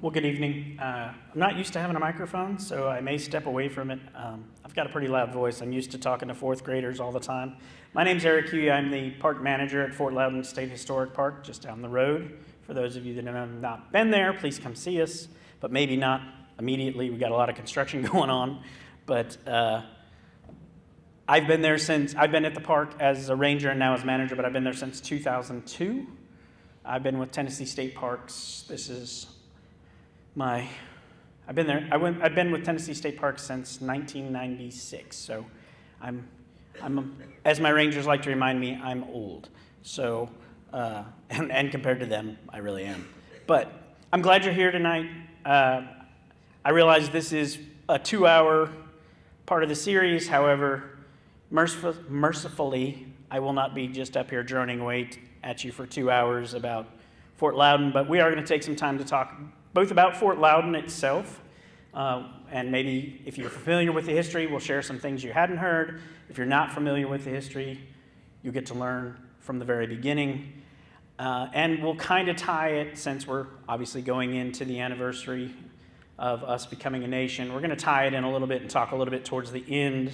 Well, good evening. I'm not used to having a microphone, so I may step away from it. I've got a pretty loud voice. I'm used to talking to fourth graders all the time. My name's Eric Hughey. I'm the park manager at Fort Loudoun State Historic Park, just down the road. For those of you that have not been there, please come see us, but maybe not immediately. We've got a lot of construction going on, but I've been there since, I've been at the park as a ranger and now as manager, but I've been there since 2002. I've been with Tennessee State Parks. This is I've been with Tennessee State Parks since 1996. So I'm, as my rangers like to remind me, I'm old. So, and compared to them, I really am. But I'm glad you're here tonight. I realize this is a 2-hour part of the series. However, mercifully, I will not be just up here droning away at you for 2 hours about Fort Loudoun, but we are going to take some time to talk both about Fort Loudoun itself, and maybe if you're familiar with the history, we'll share some things you hadn't heard. If you're not familiar with the history, you get to learn from the very beginning. And we'll kind of tie it, since we're obviously going into the anniversary of us becoming a nation, we're going to tie it in a little bit and talk a little bit towards the end,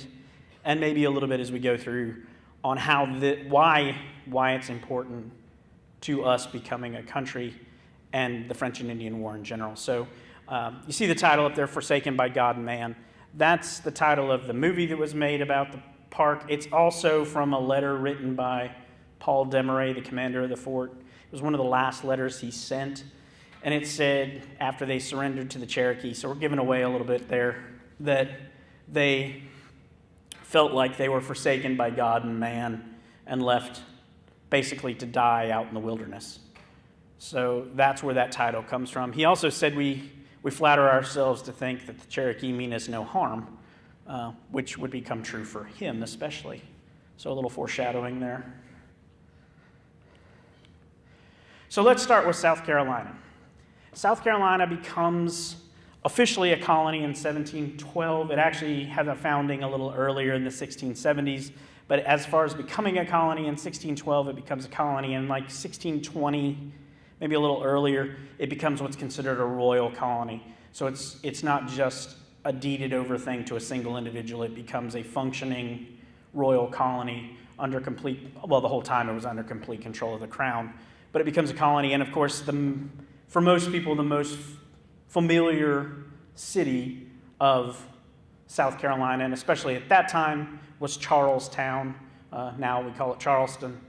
and maybe a little bit as we go through on how why it's important to us becoming a country and the French and Indian War in general. So you see the title up there, Forsaken by God and Man. That's the title of the movie that was made about the park. It's also from a letter written by Paul Desmarais, the commander of the fort. It was one of the last letters he sent, and it said, after they surrendered to the Cherokee, so we're giving away a little bit there, that they felt like they were forsaken by God and man and left basically to die out in the wilderness. So that's where that title comes from. He also said we flatter ourselves to think that the Cherokee mean us no harm, which would become true for him especially. So a little foreshadowing there. So let's start with South Carolina. South Carolina becomes officially a colony in 1712. It actually had a founding a little earlier in the 1670s, but as far as becoming a colony in 1612, it becomes a colony in like 1620, maybe a little earlier, it becomes what's considered a royal colony. So it's not just a deeded over thing to a single individual, it becomes a functioning royal colony under the whole time it was under complete control of the crown. But it becomes a colony, and of course, for most people, the most familiar city of South Carolina, and especially at that time, was Charlestown. Now we call it Charleston.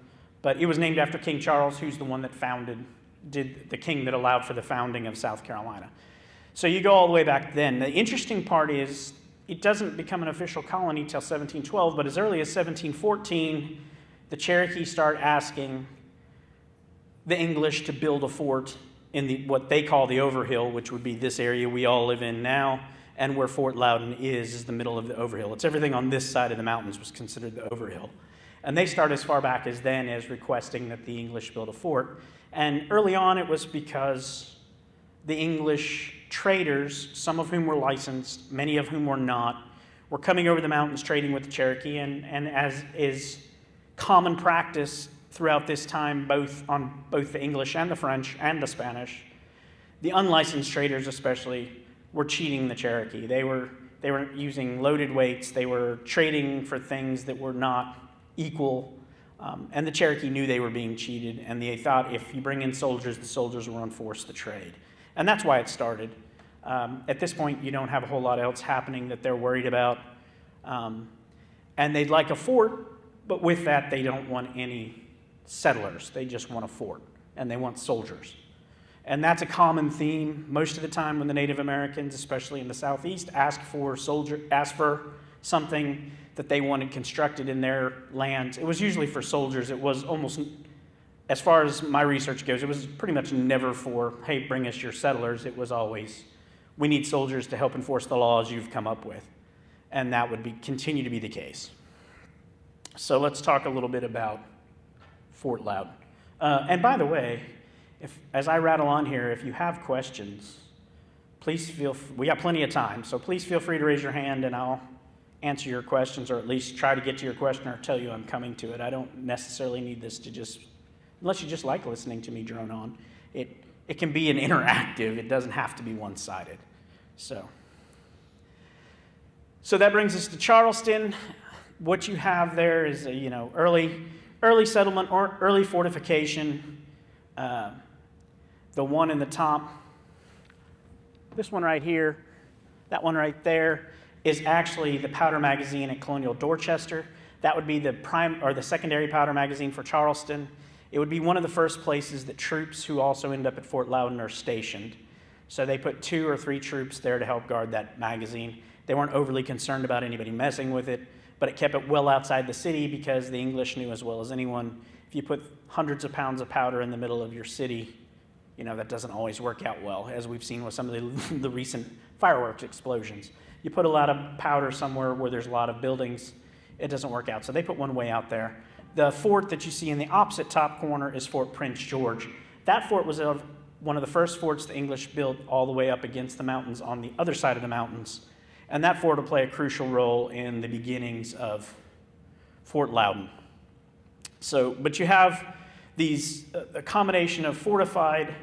But it was named after King Charles, who's the one that the king that allowed for the founding of South Carolina. So you go all the way back then. The interesting part is it doesn't become an official colony until 1712, but as early as 1714, the Cherokee start asking the English to build a fort in what they call the Overhill, which would be this area we all live in now, and where Fort Loudoun is the middle of the Overhill. It's everything on this side of the mountains was considered the Overhill. And they start as far back as then as requesting that the English build a fort. And early on it was because the English traders, some of whom were licensed, many of whom were not, were coming over the mountains trading with the Cherokee, and as is common practice throughout this time, both the English and the French and the Spanish, the unlicensed traders especially were cheating the Cherokee. They were using loaded weights. They were trading for things that were not equal, and the Cherokee knew they were being cheated, and they thought if you bring in soldiers, the soldiers will enforce the trade. And that's why it started. At this point, you don't have a whole lot else happening that they're worried about, and they'd like a fort, but with that, they don't want any settlers. They just want a fort, and they want soldiers. And that's a common theme most of the time when the Native Americans, especially in the Southeast, ask for something that they wanted constructed in their land. It was usually for soldiers. It was almost, as far as my research goes, it was pretty much never for, hey, bring us your settlers. It was always, we need soldiers to help enforce the laws you've come up with. And that would continue to be the case. So let's talk a little bit about Fort Loudoun. And by the way, as I rattle on here, if you have questions, please we got plenty of time, so please feel free to raise your hand and I'll answer your questions, or at least try to get to your question or tell you I'm coming to it. I don't necessarily need this to unless you just like listening to me drone on. it can be an interactive. It doesn't have to be one-sided. So that brings us to Charleston. What you have there is a early settlement or early fortification. The one in the top, this one right here, that one right there, is actually the powder magazine at Colonial Dorchester. That would be the secondary powder magazine for Charleston. It would be one of the first places that troops who also end up at Fort Loudoun are stationed. So they put 2 or 3 troops there to help guard that magazine. They weren't overly concerned about anybody messing with it, but it kept it well outside the city because the English knew as well as anyone, if you put hundreds of pounds of powder in the middle of your city, that doesn't always work out well, as we've seen with some of the recent fireworks explosions. You put a lot of powder somewhere where there's a lot of buildings, it doesn't work out. So they put one way out there. The fort that you see in the opposite top corner is Fort Prince George. That fort was one of the first forts the English built all the way up against the mountains on the other side of the mountains. And that fort will play a crucial role in the beginnings of Fort Loudoun. But you have a combination of fortified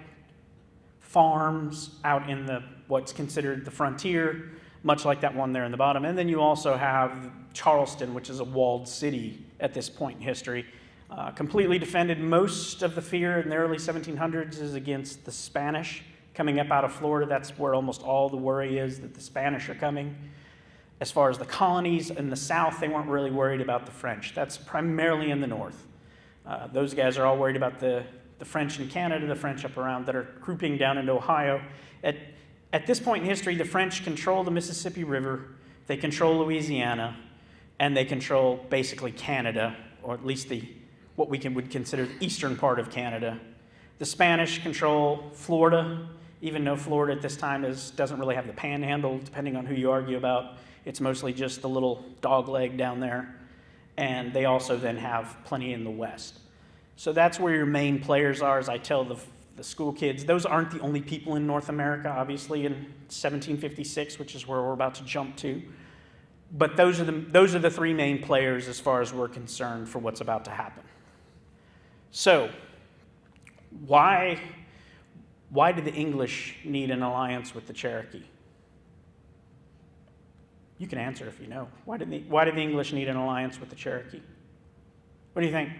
farms out in what's considered the frontier, much like that one there in the bottom. And then you also have Charleston, which is a walled city at this point in history. Completely defended. Most of the fear in the early 1700s is against the Spanish coming up out of Florida. That's where almost all the worry is, that the Spanish are coming. As far as the colonies in the south, they weren't really worried about the French. That's primarily in the north. Those guys are all worried about the French in Canada, the French up around that are grouping down into Ohio. At this point in history, the French control the Mississippi River, they control Louisiana, and they control basically Canada, or at least what we would consider the eastern part of Canada. The Spanish control Florida, even though Florida at this time doesn't really have the panhandle, depending on who you argue about. It's mostly just the little dog leg down there. And they also then have plenty in the west. So that's where your main players are, as I tell the school kids. Those aren't the only people in North America, obviously, in 1756, which is where we're about to jump to. But those are the 3 main players as far as we're concerned for what's about to happen. So, why did the English need an alliance with the Cherokee? You can answer if you know. Why did the English need an alliance with the Cherokee? What do you think?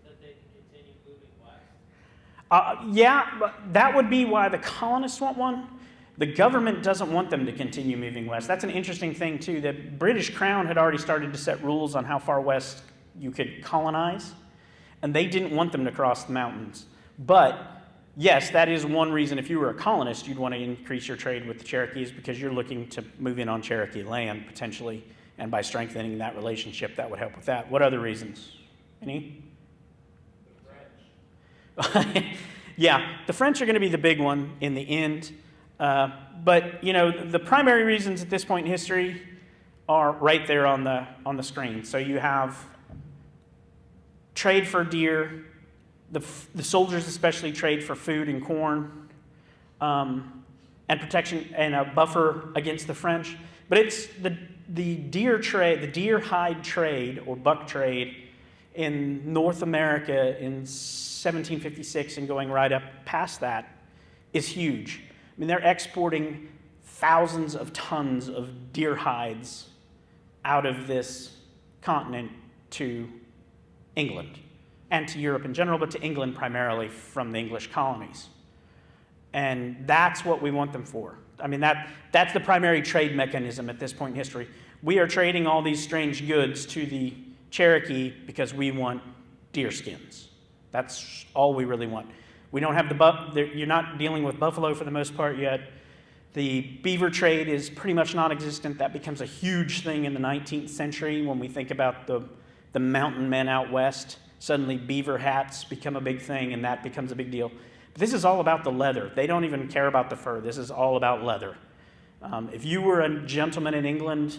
So that they can continue moving west? Yeah, but that would be why the colonists want one. The government doesn't want them to continue moving west. That's an interesting thing, too. The British Crown had already started to set rules on how far west you could colonize, and they didn't want them to cross the mountains. But yes, that is one reason if you were a colonist, you'd want to increase your trade with the Cherokees, because you're looking to move in on Cherokee land, potentially, and by strengthening that relationship, that would help with that. What other reasons? Any? The French. Yeah, the French are going to be the big one in the end. But, the primary reasons at this point in history are right there on the screen. So you have trade for deer. The soldiers especially trade for food and corn, and protection and a buffer against the French. But it's the deer trade, the deer hide trade or buck trade in North America in 1756 and going right up past that is huge. I mean, they're exporting thousands of tons of deer hides out of this continent to England and to Europe in general, but to England primarily from the English colonies. And that's what we want them for. I mean, that's the primary trade mechanism at this point in history. We are trading all these strange goods to the Cherokee because we want deer skins. That's all we really want. We don't have you're not dealing with buffalo for the most part yet. The beaver trade is pretty much non-existent. That becomes a huge thing in the 19th century when we think about the mountain men out west. Suddenly beaver hats become a big thing, and that becomes a big deal. But this is all about the leather. They don't even care about the fur. This is all about leather. If you were a gentleman in England,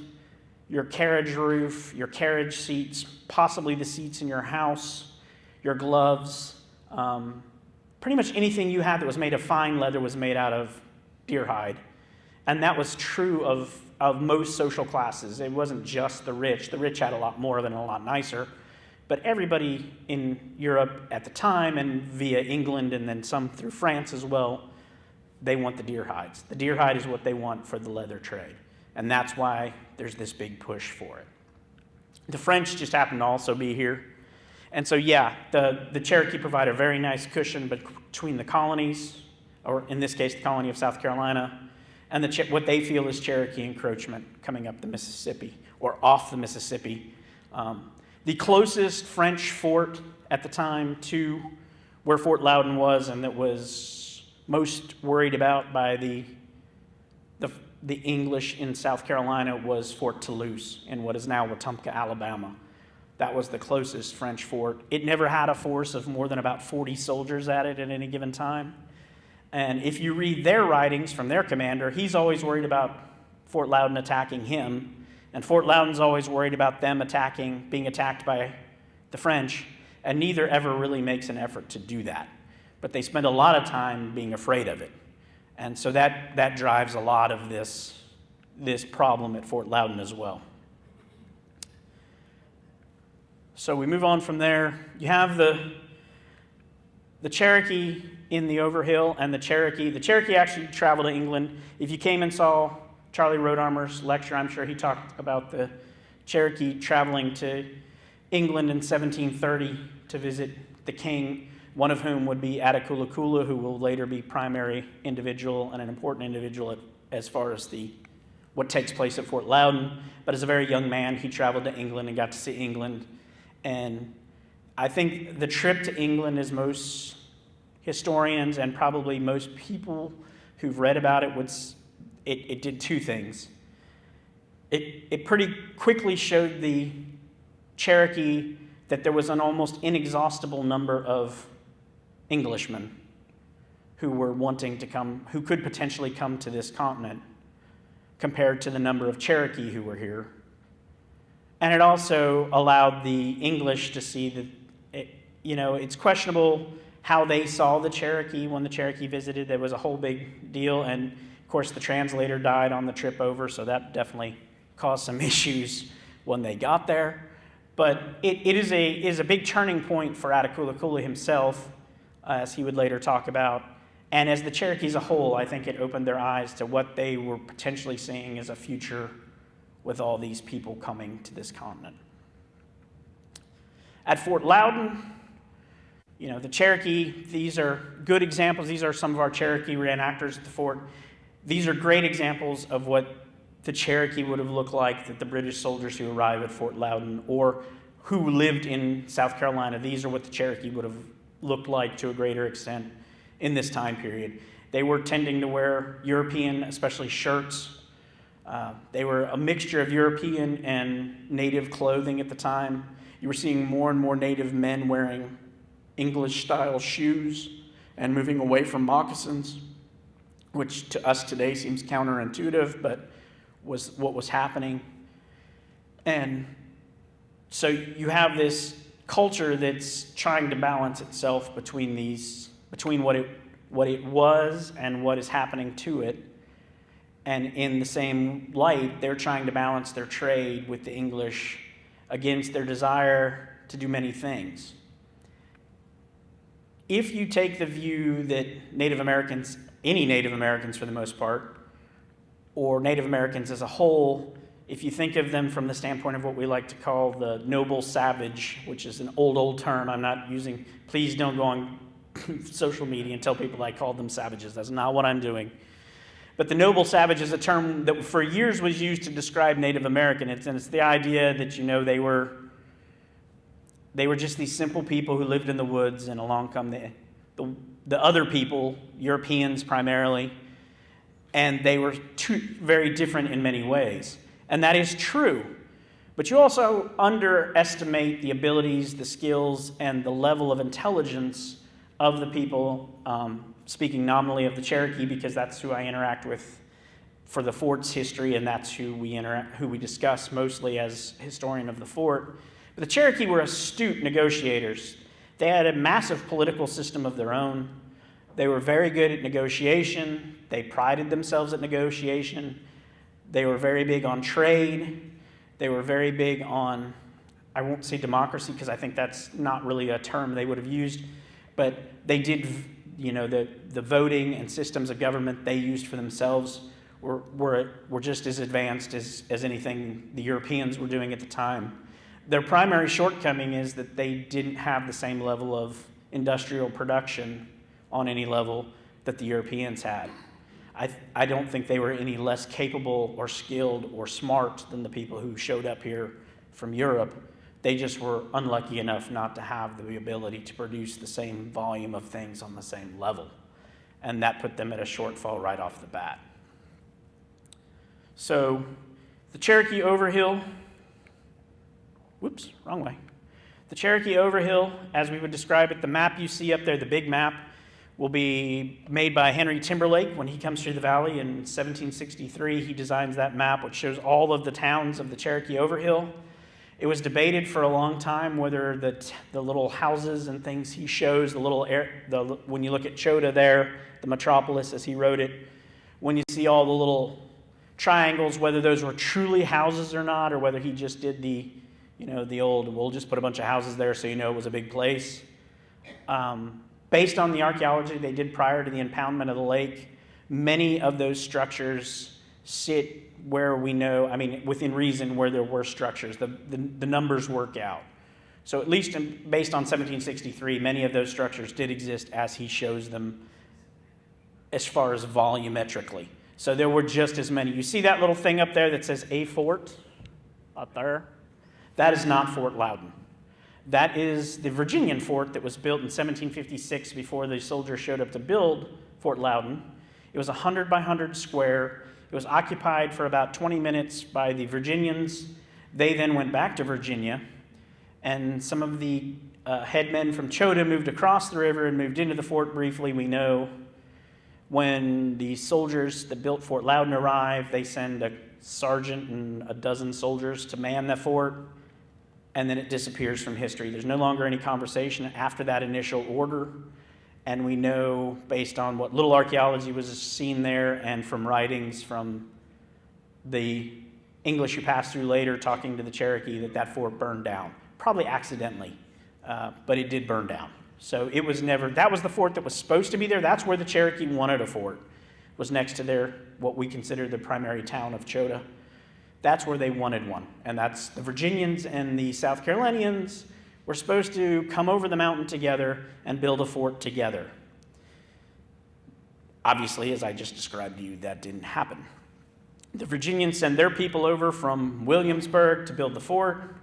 your carriage roof, your carriage seats, possibly the seats in your house, your gloves, pretty much anything you had that was made of fine leather was made out of deer hide. And that was true of most social classes. It wasn't just the rich. The rich had a lot more of it and a lot nicer. But everybody in Europe at the time, and via England and then some through France as well, they want the deer hides. The deer hide is what they want for the leather trade. And that's why there's this big push for it. The French just happen to also be here. And so, yeah, the Cherokee provide a very nice cushion between the colonies, or in this case, the colony of South Carolina, and what they feel is Cherokee encroachment coming up the Mississippi, or off the Mississippi. The closest French fort at the time to where Fort Loudoun was, and that was most worried about by the English in South Carolina, was Fort Toulouse in what is now Wetumpka, Alabama. That was the closest French fort. It never had a force of more than about 40 soldiers at it at any given time. And if you read their writings from their commander, he's always worried about Fort Loudoun attacking him, and Fort Loudoun's always worried about them being attacked by the French, and neither ever really makes an effort to do that. But they spend a lot of time being afraid of it. And so that drives a lot of this problem at Fort Loudoun as well. So we move on from there. You have the Cherokee in the Overhill, and the Cherokee. The Cherokee actually traveled to England. If you came and saw Charlie Rodarmer's lecture, I'm sure he talked about the Cherokee traveling to England in 1730 to visit the king, one of whom would be Attakullakulla, who will later be primary individual and an important individual as far as what takes place at Fort Loudoun. But as a very young man, he traveled to England and got to see England. And I think the trip to England, as most historians and probably most people who've read about it it did two things. It pretty quickly showed the Cherokee that there was an almost inexhaustible number of Englishmen who were wanting to come, who could potentially come to this continent, compared to the number of Cherokee who were here. And it also allowed the English to see that, it's questionable how they saw the Cherokee when the Cherokee visited. There was a whole big deal, and of course the translator died on the trip over, so that definitely caused some issues when they got there. But it is a big turning point for Attakullakulla himself, as he would later talk about. And as the Cherokee as a whole, I think it opened their eyes to what they were potentially seeing as a future with all these people coming to this continent. At Fort Loudoun, the Cherokee, these are good examples. These are some of our Cherokee reenactors at the fort. These are great examples of what the Cherokee would have looked like, that the British soldiers who arrived at Fort Loudoun or who lived in South Carolina, these are what the Cherokee would have looked like to a greater extent in this time period. They were tending to wear European, especially shirts. They were a mixture of European and native clothing at the time. You were seeing more and more native men wearing English-style shoes and moving away from moccasins, which to us today seems counterintuitive, but was what was happening. And so you have this culture that's trying to balance itself between what it was and what is happening to it. And in the same light, they're trying to balance their trade with the English against their desire to do many things. If you take the view that Native Americans, any Native Americans for the most part, or Native Americans as a whole, if you think of them from the standpoint of what we like to call the noble savage, which is an old term I'm not using, please don't go on social media and tell people I called them savages. That's not what I'm doing. But the noble savage is a term that for years was used to describe Native Americans, and it's the idea that, they were just these simple people who lived in the woods, and along come the other people, Europeans primarily, and they were very different in many ways. And that is true. But you also underestimate the abilities, the skills, and the level of intelligence of the people, speaking nominally of the Cherokee, because that's who I interact with for the fort's history, and that's who we discuss mostly as historian of the fort. But the Cherokee were astute negotiators. They had a massive political system of their own. They were very good at negotiation. They prided themselves at negotiation. They were very big on trade. They were very big on, I won't say democracy because I think that's not really a term they would have used, but they did the voting and systems of government they used for themselves were just as advanced as anything the Europeans were doing at the time. Their primary shortcoming is that they didn't have the same level of industrial production on any level that the Europeans had. I don't think they were any less capable or skilled or smart than the people who showed up here from Europe. They just were unlucky enough not to have the ability to produce the same volume of things on the same level. And that put them at a shortfall right off the bat. So the Cherokee Overhill, whoops, wrong way. The Cherokee Overhill, as we would describe it, the map you see up there, the big map, will be made by Henry Timberlake when he comes through the valley in 1763. He designs that map, which shows all of the towns of the Cherokee Overhill. It was debated for a long time whether the little houses and things he shows, when you look at Chota there, the metropolis as he wrote it, when you see all the little triangles, whether those were truly houses or not, or whether he just did the old, we'll just put a bunch of houses there so you know it was a big place. Based on the archaeology they did prior to the impoundment of the lake, many of those structures sit where we know, within reason where there were structures. The numbers work out. So at least based on 1763, many of those structures did exist as he shows them as far as volumetrically. So there were just as many. You see that little thing up there that says a fort up there? That is not Fort Loudoun. That is the Virginian fort that was built in 1756 before the soldiers showed up to build Fort Loudoun. It was 100 by 100 square. It was occupied for about 20 minutes by the Virginians. They then went back to Virginia, and some of the headmen from Chota moved across the river and moved into the fort briefly. We know when the soldiers that built Fort Loudoun arrived, they send a sergeant and a dozen soldiers to man the fort, and then it disappears from history. There's no longer any conversation after that initial order, and we know, based on what little archaeology was seen there and from writings from the English who passed through later talking to the Cherokee, that fort burned down, probably accidentally, but it did burn down. So it was never, that was the fort that was supposed to be there. That's where the Cherokee wanted a fort, was next to what we consider the primary town of Chota. That's where they wanted one. And that's the Virginians and the South Carolinians were supposed to come over the mountain together and build a fort together. Obviously, as I just described to you, that didn't happen. The Virginians send their people over from Williamsburg to build the fort.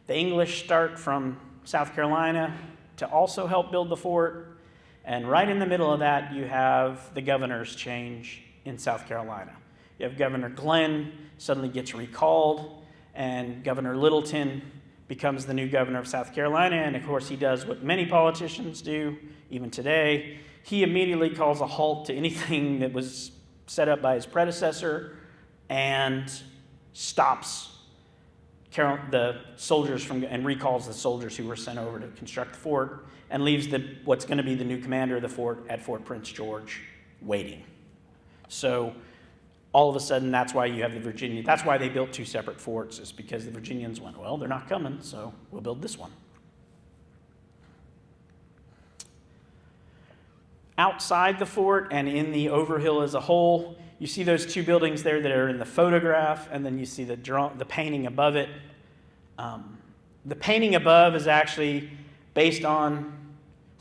The English start from South Carolina to also help build the fort. And right in the middle of that, you have the governor's change in South Carolina. You have Governor Glenn suddenly gets recalled, and Governor Littleton becomes the new governor of South Carolina. And of course, he does what many politicians do, even today. He immediately calls a halt to anything that was set up by his predecessor and stops the soldiers and recalls the soldiers who were sent over to construct the fort, and leaves what's going to be the new commander of the fort at Fort Prince George waiting. So all of a sudden, that's why you have the Virginia. That's why they built two separate forts, is because the Virginians went, well, they're not coming, so we'll build this one. Outside the fort and in the Overhill as a whole, you see those two buildings there that are in the photograph, and then you see the painting above it. The painting above is actually based on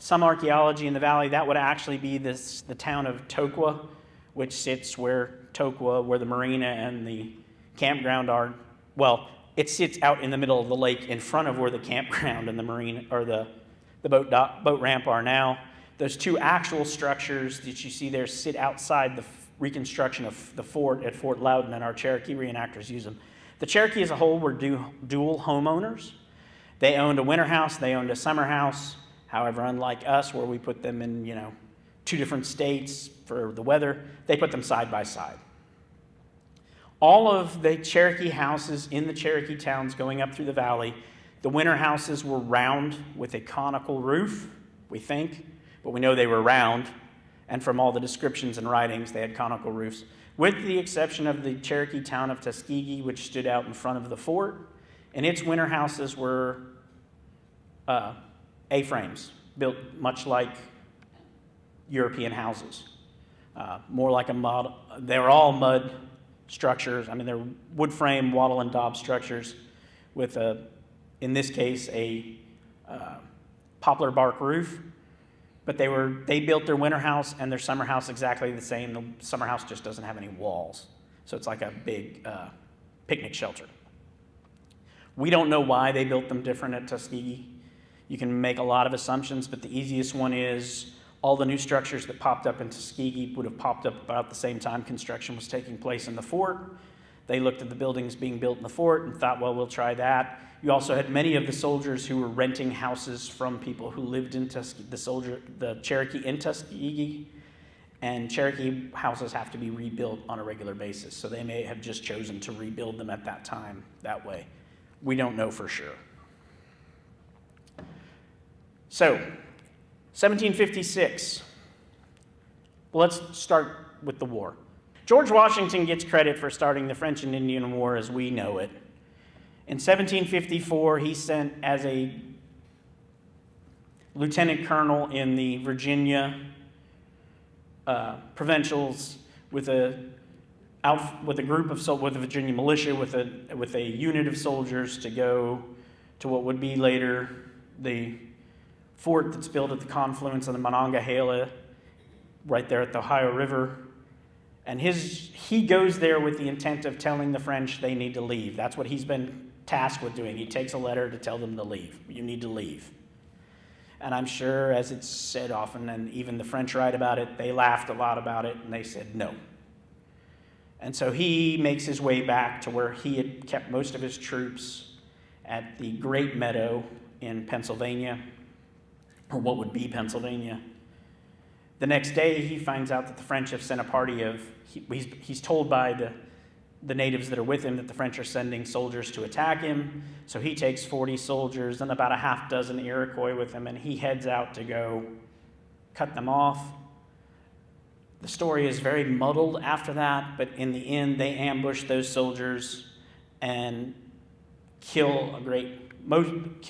some archaeology in the valley. That would actually be the town of Etowah, which sits where the marina and the campground are. Well, it sits out in the middle of the lake in front of where the campground and the marina, or the boat ramp are now. Those two actual structures that you see there sit outside the reconstruction of the fort at Fort Loudoun, and our Cherokee reenactors use them. The Cherokee as a whole were dual homeowners. They owned a winter house, they owned a summer house. However, unlike us, where we put them in, two different states for the weather, they put them side by side. All of the Cherokee houses in the Cherokee towns going up through the valley, the winter houses were round with a conical roof, we think, but we know they were round, and from all the descriptions and writings, they had conical roofs, with the exception of the Cherokee town of Tuskegee, which stood out in front of the fort, and its winter houses were A-frames, built much like European houses. More like a model. They're all mud structures. I mean, they're wood frame, wattle and daub structures with in this case, a poplar bark roof. But they built their winter house and their summer house exactly the same. The summer house just doesn't have any walls. So it's like a big picnic shelter. We don't know why they built them different at Tuskegee. You can make a lot of assumptions, but the easiest one is all the new structures that popped up in Tuskegee would have popped up about the same time construction was taking place in the fort. They looked at the buildings being built in the fort and thought, well, we'll try that. You also had many of the soldiers who were renting houses from people who lived in Tuskegee, the Cherokee in Tuskegee, and Cherokee houses have to be rebuilt on a regular basis, so they may have just chosen to rebuild them at that time that way. We don't know for sure. So, 1756. Well, let's start with the war. George Washington gets credit for starting the French and Indian War as we know it. In 1754, he's sent as a lieutenant colonel in the Virginia provincials with a group of with the Virginia militia with a unit of soldiers to go to what would be later the fort that's built at the confluence of the Monongahela, right there at the Ohio River. And he goes there with the intent of telling the French they need to leave. That's what he's been tasked with doing. He takes a letter to tell them to leave. You need to leave. And I'm sure, as it's said often, and even the French write about it, they laughed a lot about it, and they said no. And so he makes his way back to where he had kept most of his troops at the Great Meadow in Pennsylvania, or what would be Pennsylvania. The next day, he finds out that the French have sent a party of, he's told by the natives that are with him that the French are sending soldiers to attack him. So he takes 40 soldiers and about a half dozen Iroquois with him, and he heads out to go cut them off. The story is very muddled after that, but in the end, they ambush those soldiers and kill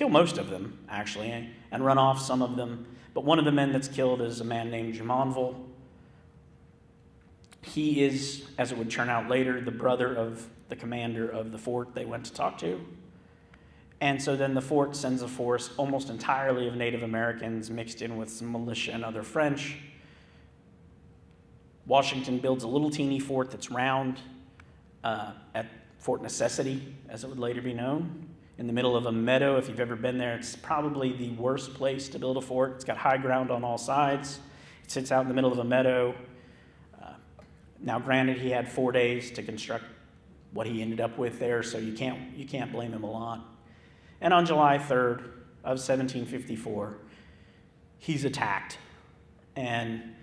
most of them, actually, and run off some of them. But one of the men that's killed is a man named Jumonville. He is, as it would turn out later, the brother of the commander of the fort they went to talk to. And so then the fort sends a force almost entirely of Native Americans mixed in with some militia and other French. Washington builds a little teeny fort that's round at Fort Necessity, as it would later be known, in the middle of a meadow. If you've ever been there, it's probably the worst place to build a fort. It's got high ground on all sides. It sits out in the middle of a meadow. Now, granted, he had 4 days to construct what he ended up with there, so you can't blame him a lot. And on July 3rd of 1754, he's attacked. And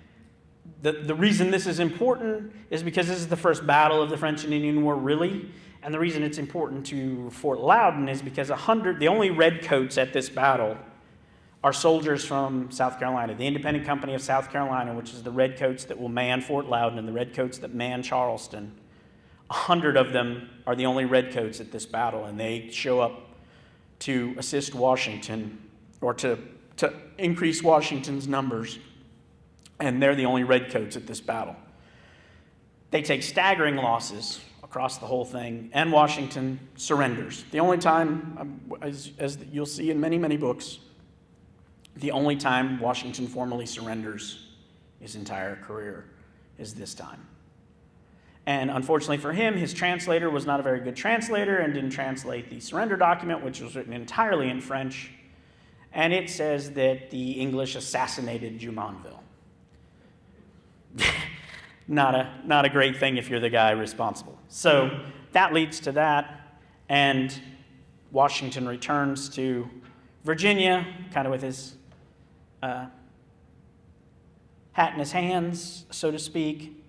the reason this is important is because this is the first battle of the French and Indian War, really. And the reason it's important to Fort Loudoun is because the only redcoats at this battle are soldiers from South Carolina. The Independent Company of South Carolina, which is the redcoats that will man Fort Loudoun and the redcoats that man Charleston. 100 of them are the only redcoats at this battle, and they show up to assist Washington, or to increase Washington's numbers, and they're the only redcoats at this battle. They take staggering losses across the whole thing, and Washington surrenders. The only time, as you'll see in many, many books, the only time Washington formally surrenders his entire career is this time. And unfortunately for him, his translator was not a very good translator and didn't translate the surrender document, which was written entirely in French. And it says that the English assassinated Jumonville. Not a great thing if you're the guy responsible. So that leads to that, and Washington returns to Virginia, kind of with his hat in his hands, so to speak.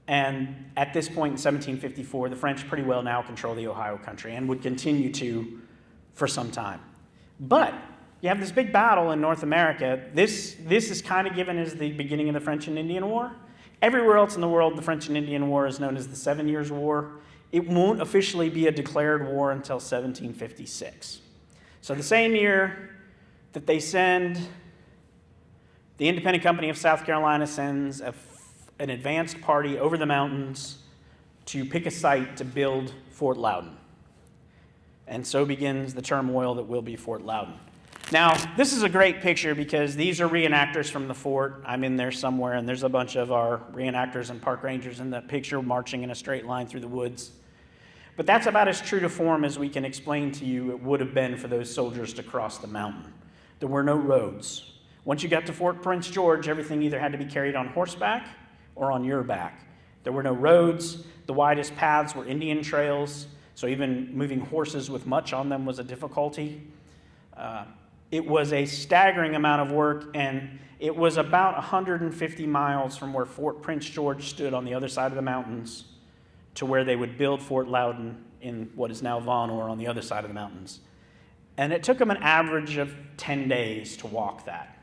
And at this point in 1754, the French pretty well now control the Ohio country and would continue to for some time. But you have this big battle in North America. This is kind of given as the beginning of the French and Indian War. Everywhere else in the world, the French and Indian War is known as the 7 Years' War. It won't officially be a declared war until 1756. So the same year that they send The Independent Company of South Carolina sends an advanced party over the mountains to pick a site to build Fort Loudoun. And so begins the turmoil that will be Fort Loudoun. Now, this is a great picture because these are reenactors from the fort. I'm in there somewhere, and there's a bunch of our reenactors and park rangers in that picture marching in a straight line through the woods. But that's about as true to form as we can explain to you it would have been for those soldiers to cross the mountain. There were no roads. Once you got to Fort Prince George, everything either had to be carried on horseback or on your back. There were no roads. The widest paths were Indian trails, so even moving horses with much on them was a difficulty. It was a staggering amount of work, and it was about 150 miles from where Fort Prince George stood on the other side of the mountains to where they would build Fort Loudoun in what is now Vonore on the other side of the mountains. And it took them an average of 10 days to walk that.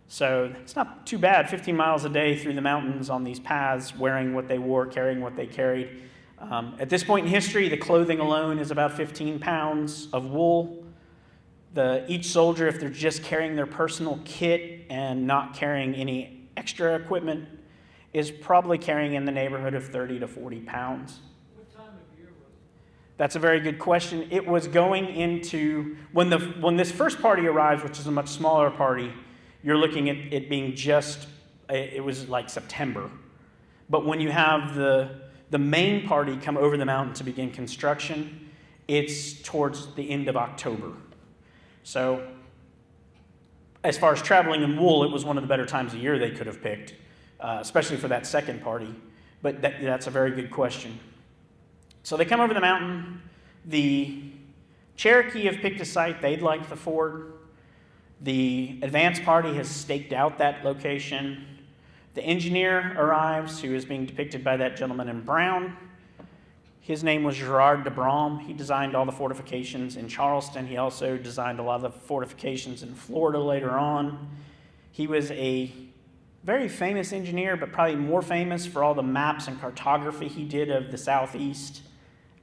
So it's not too bad, 15 miles a day through the mountains on these paths, wearing what they wore, carrying what they carried. At this point in history, the clothing alone is about 15 pounds of wool. Each soldier, if they're just carrying their personal kit and not carrying any extra equipment, is probably carrying in the neighborhood of 30 to 40 pounds. What time of year was it? That's a very good question. It was going into, when this first party arrives, which is a much smaller party, you're looking at it being it was like September. But when you have the main party come over the mountain to begin construction, it's towards the end of October. So as far as traveling in wool, it was one of the better times of year they could have picked, especially for that second party. But that's a very good question. So they come over the mountain. The Cherokee have picked a site. They'd like the fort. The advance party has staked out that location. The engineer arrives, who is being depicted by that gentleman in brown. His name was Gerard de Brom. He designed all the fortifications in Charleston. He also designed a lot of the fortifications in Florida later on. He was a very famous engineer, but probably more famous for all the maps and cartography he did of the Southeast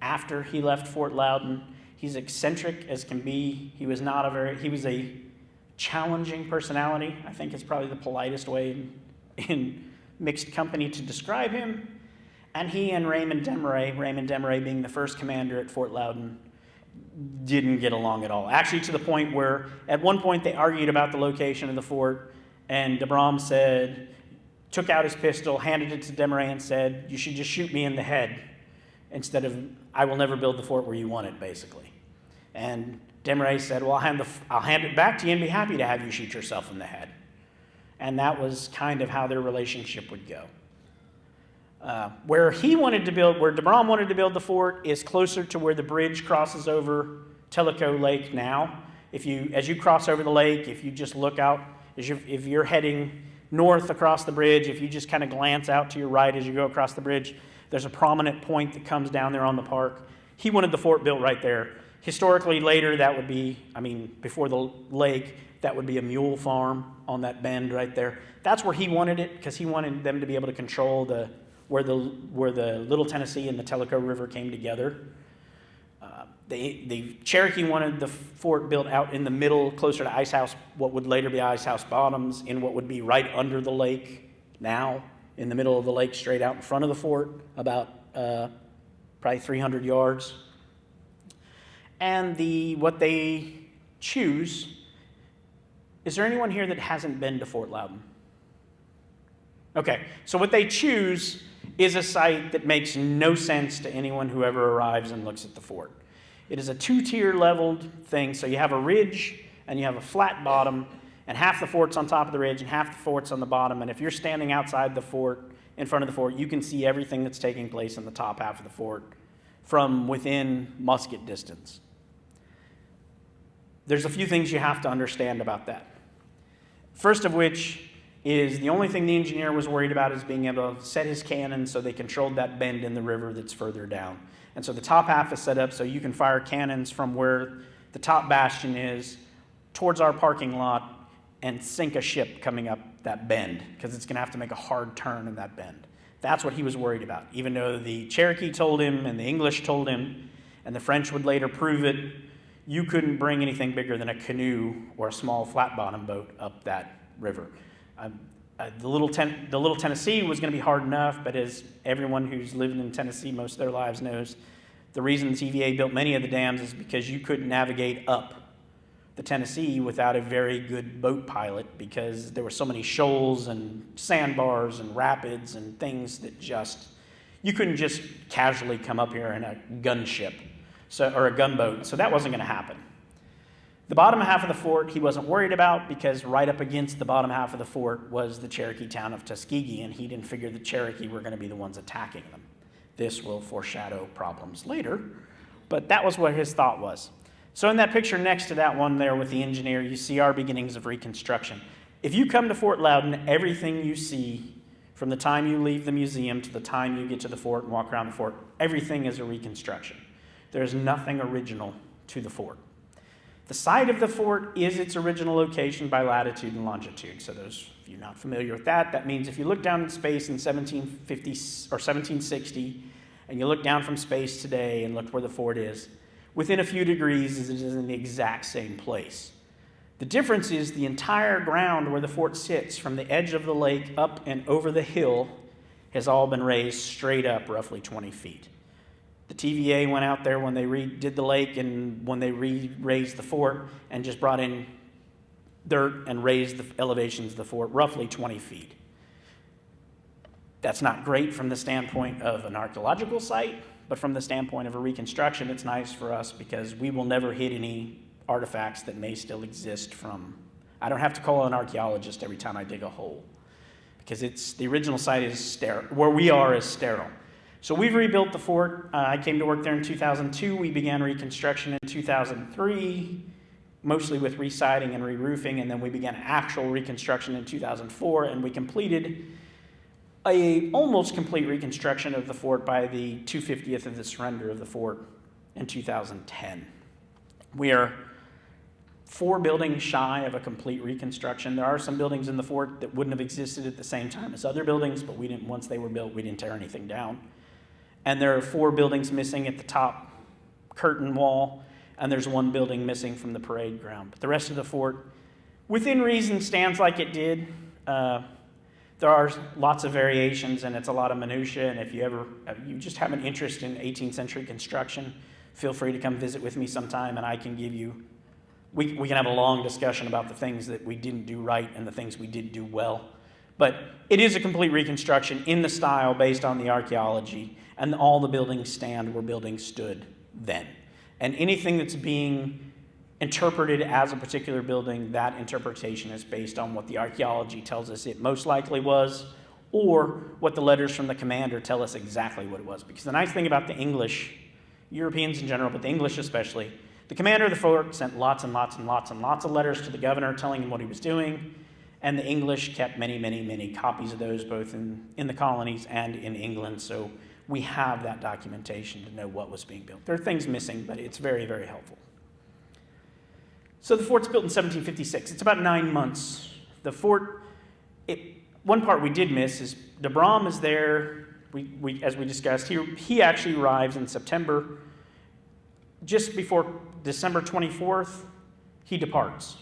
after he left Fort Loudoun. He's eccentric as can be. He was a challenging personality, I think is probably the politest way in mixed company to describe him. And he and Raymond Desmarais being the first commander at Fort Loudoun, didn't get along at all. Actually, to the point where at one point they argued about the location of the fort, and de Brom took out his pistol, handed it to Desmarais and said, "You should just shoot me in the head instead of, I will never build the fort where you want it," basically. And Desmarais said, "Well, I'll hand it back to you and be happy to have you shoot yourself in the head." And that was kind of how their relationship would go. Where de Brom wanted to build the fort is closer to where the bridge crosses over Tellico Lake now. As you cross over the lake, if you just look out, if you're heading north across the bridge, if you just kind of glance out to your right as you go across the bridge, there's a prominent point that comes down there on the park. He wanted the fort built right there. Historically, later, that would be, before the lake, that would be a mule farm on that bend right there. That's where he wanted it, because he wanted them to be able to control where the Little Tennessee and the Tellico River came together. The Cherokee wanted the fort built out in the middle, closer to Ice House, what would later be Ice House Bottoms, in what would be right under the lake now, in the middle of the lake, straight out in front of the fort, about probably 300 yards. And what they choose, is there anyone here that hasn't been to Fort Loudoun? Okay, so what they choose is a site that makes no sense to anyone who ever arrives and looks at the fort. It is a two-tier leveled thing, so you have a ridge and you have a flat bottom, and half the fort's on top of the ridge and half the fort's on the bottom, and if you're standing outside the fort, in front of the fort, you can see everything that's taking place in the top half of the fort from within musket distance. There's a few things you have to understand about that. First of which is the only thing the engineer was worried about is being able to set his cannons so they controlled that bend in the river that's further down. And so the top half is set up so you can fire cannons from where the top bastion is towards our parking lot and sink a ship coming up that bend, because it's going to have to make a hard turn in that bend. That's what he was worried about, even though the Cherokee told him and the English told him, and the French would later prove it, you couldn't bring anything bigger than a canoe or a small flat-bottom boat up that river. The Little Tennessee was going to be hard enough, but as everyone who's lived in Tennessee most of their lives knows, the reason the TVA built many of the dams is because you couldn't navigate up the Tennessee without a very good boat pilot, because there were so many shoals and sandbars and rapids and things that you couldn't just casually come up here in a gunship or a gunboat, so that wasn't going to happen. The bottom half of the fort he wasn't worried about, because right up against the bottom half of the fort was the Cherokee town of Tuskegee, and he didn't figure the Cherokee were going to be the ones attacking them. This will foreshadow problems later, but that was what his thought was. So in that picture next to that one there with the engineer, you see our beginnings of reconstruction. If you come to Fort Loudoun, everything you see from the time you leave the museum to the time you get to the fort and walk around the fort, everything is a reconstruction. There's nothing original to the fort. The site of the fort is its original location by latitude and longitude. So those of you not familiar with that, that means if you look down in space in 1750 or 1760, and you look down from space today and look where the fort is, within a few degrees it is in the exact same place. The difference is the entire ground where the fort sits, from the edge of the lake up and over the hill, has all been raised straight up roughly 20 feet. The TVA went out there when they redid the lake and when they raised the fort and just brought in dirt and raised the elevations of the fort roughly 20 feet. That's not great from the standpoint of an archaeological site, but from the standpoint of a reconstruction, it's nice for us because we will never hit any artifacts that may still exist from. I don't have to call an archaeologist every time I dig a hole, because the original site is sterile. Where we are is sterile. So we've rebuilt the fort. I came to work there in 2002. We began reconstruction in 2003, mostly with re-siding and re-roofing, and then we began actual reconstruction in 2004, and we completed a almost complete reconstruction of the fort by the 250th of the surrender of the fort in 2010. We are 4 buildings shy of a complete reconstruction. There are some buildings in the fort that wouldn't have existed at the same time as other buildings, but once they were built, we didn't tear anything down. And there are 4 buildings missing at the top curtain wall, and there's 1 building missing from the parade ground. But the rest of the fort, within reason, stands like it did. There are lots of variations, and it's a lot of minutia, and if you just have an interest in 18th century construction, feel free to come visit with me sometime, and I can give you, we can have a long discussion about the things that we didn't do right and the things we did do well. But it is a complete reconstruction in the style based on the archaeology, and all the buildings stand where buildings stood then. And anything that's being interpreted as a particular building, that interpretation is based on what the archaeology tells us it most likely was, or what the letters from the commander tell us exactly what it was. Because the nice thing about the English, Europeans in general, but the English especially, the commander of the fort sent lots and lots and lots and lots of letters to the governor telling him what he was doing, and the English kept many, many, many copies of those, both in the colonies and in England, so we have that documentation to know what was being built. There are things missing, but it's very, very helpful. So the fort's built in 1756. It's about 9 months. The fort, one part we did miss is de Brom is there, as we discussed. He actually arrives in September. Just before December 24th, he departs.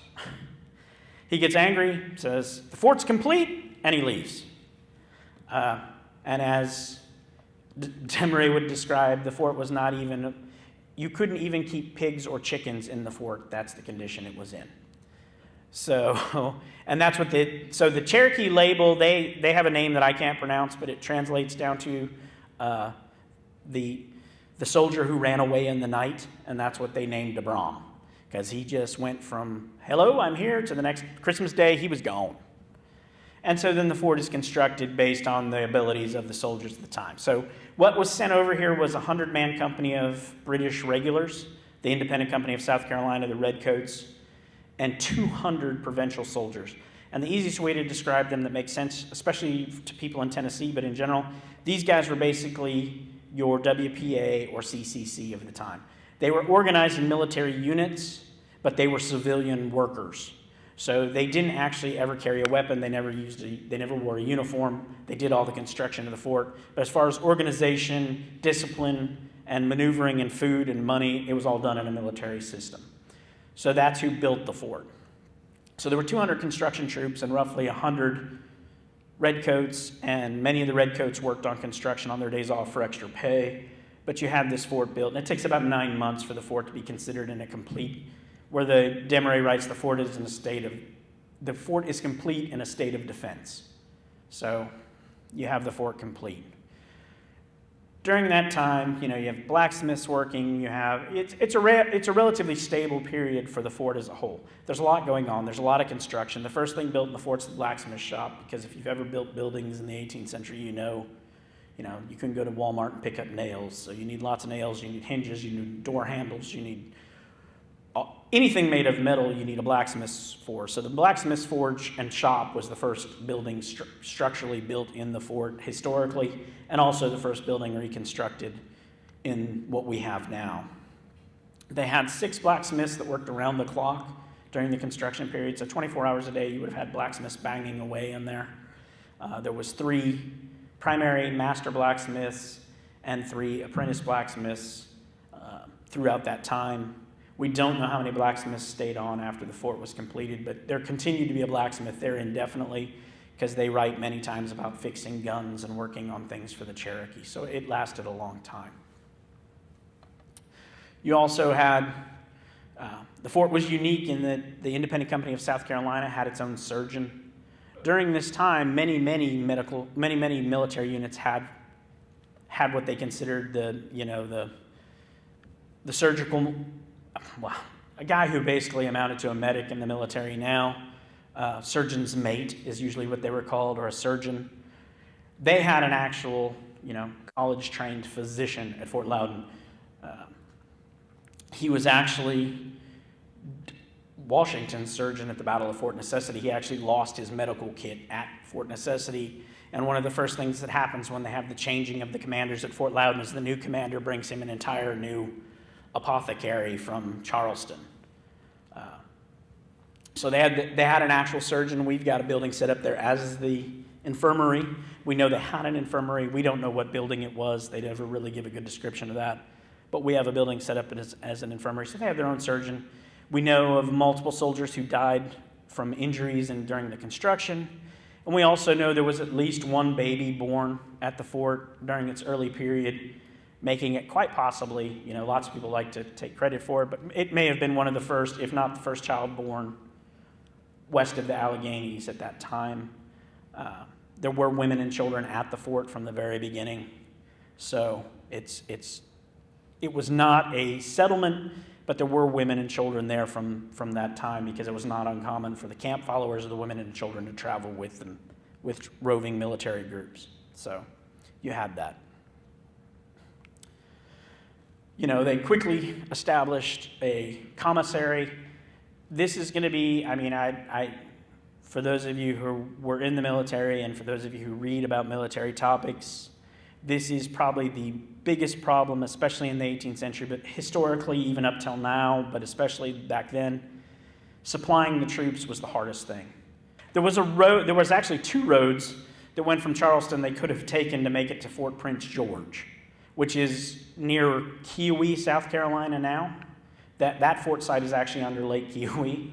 He gets angry, says, "The fort's complete," and he leaves. And as Demray would describe, the fort was not even, you couldn't even keep pigs or chickens in the fort. That's the condition it was in. So, and that's what so the Cherokee label, they have a name that I can't pronounce, but it translates down to the soldier who ran away in the night, and that's what they named de Brom, because he just went from, "Hello, I'm here," to the next Christmas Day, he was gone. And so then the fort is constructed based on the abilities of the soldiers at the time. So what was sent over here was a 100-man company of British regulars, the Independent Company of South Carolina, the Redcoats, and 200 provincial soldiers. And the easiest way to describe them that makes sense, especially to people in Tennessee, but in general, these guys were basically your WPA or CCC of the time. They were organized in military units, but they were civilian workers. So they didn't actually ever carry a weapon. They never wore a uniform. They did all the construction of the fort. But as far as organization, discipline, and maneuvering and food and money, it was all done in a military system. So that's who built the fort. So there were 200 construction troops and roughly 100 redcoats, and many of the redcoats worked on construction on their days off for extra pay. But you had this fort built, and it takes about 9 months for the fort to be considered in a complete, where the Desmarais writes the fort is complete in a state of defense. So you have the fort complete. During that time, you have blacksmiths working. It's a relatively stable period for the fort as a whole. There's a lot going on. There's a lot of construction. The first thing built in the fort's the blacksmith shop, because if you've ever built buildings in the 18th century, you couldn't go to Walmart and pick up nails. So you need lots of nails. You need hinges. You need door handles. You need anything made of metal. You need a blacksmith's forge. So the blacksmith's forge and shop was the first building structurally built in the fort historically, and also the first building reconstructed in what we have now. They had 6 blacksmiths that worked around the clock during the construction period. So 24 hours a day, you would have had blacksmiths banging away in there. There was 3 primary master blacksmiths and 3 apprentice blacksmiths throughout that time. We don't know how many blacksmiths stayed on after the fort was completed, but there continued to be a blacksmith there indefinitely, because they write many times about fixing guns and working on things for the Cherokee. So it lasted a long time. You also had, the fort was unique in that the Independent Company of South Carolina had its own surgeon. During this time, many military units had what they considered the surgical, a guy who basically amounted to a medic in the military now. Surgeon's mate is usually what they were called, or a surgeon. They had an actual, college-trained physician at Fort Loudoun. He was actually Washington's surgeon at the Battle of Fort Necessity. He actually lost his medical kit at Fort Necessity. And one of the first things that happens when they have the changing of the commanders at Fort Loudoun is the new commander brings him an entire new apothecary from Charleston. So they had an actual surgeon. We've got a building set up there as the infirmary. We know they had an infirmary. We don't know what building it was. They never really give a good description of that. But we have a building set up as an infirmary. So they have their own surgeon. We know of multiple soldiers who died from injuries and during the construction. And we also know there was at least 1 baby born at the fort during its early period, making it quite possibly, lots of people like to take credit for it, but it may have been one of the first, if not the first child born west of the Alleghenies at that time. There were women and children at the fort from the very beginning. So it was not a settlement, but there were women and children there from that time, because it was not uncommon for the camp followers of the women and children to travel with them, with roving military groups. So you had that. They quickly established a commissary. This is going to be, for those of you who were in the military and for those of you who read about military topics, this is probably the biggest problem, especially in the 18th century, but historically, even up till now, but especially back then, supplying the troops was the hardest thing. There was actually 2 roads that went from Charleston they could have taken to make it to Fort Prince George, which is near Keowee, South Carolina now. That fort site is actually under Lake Keowee.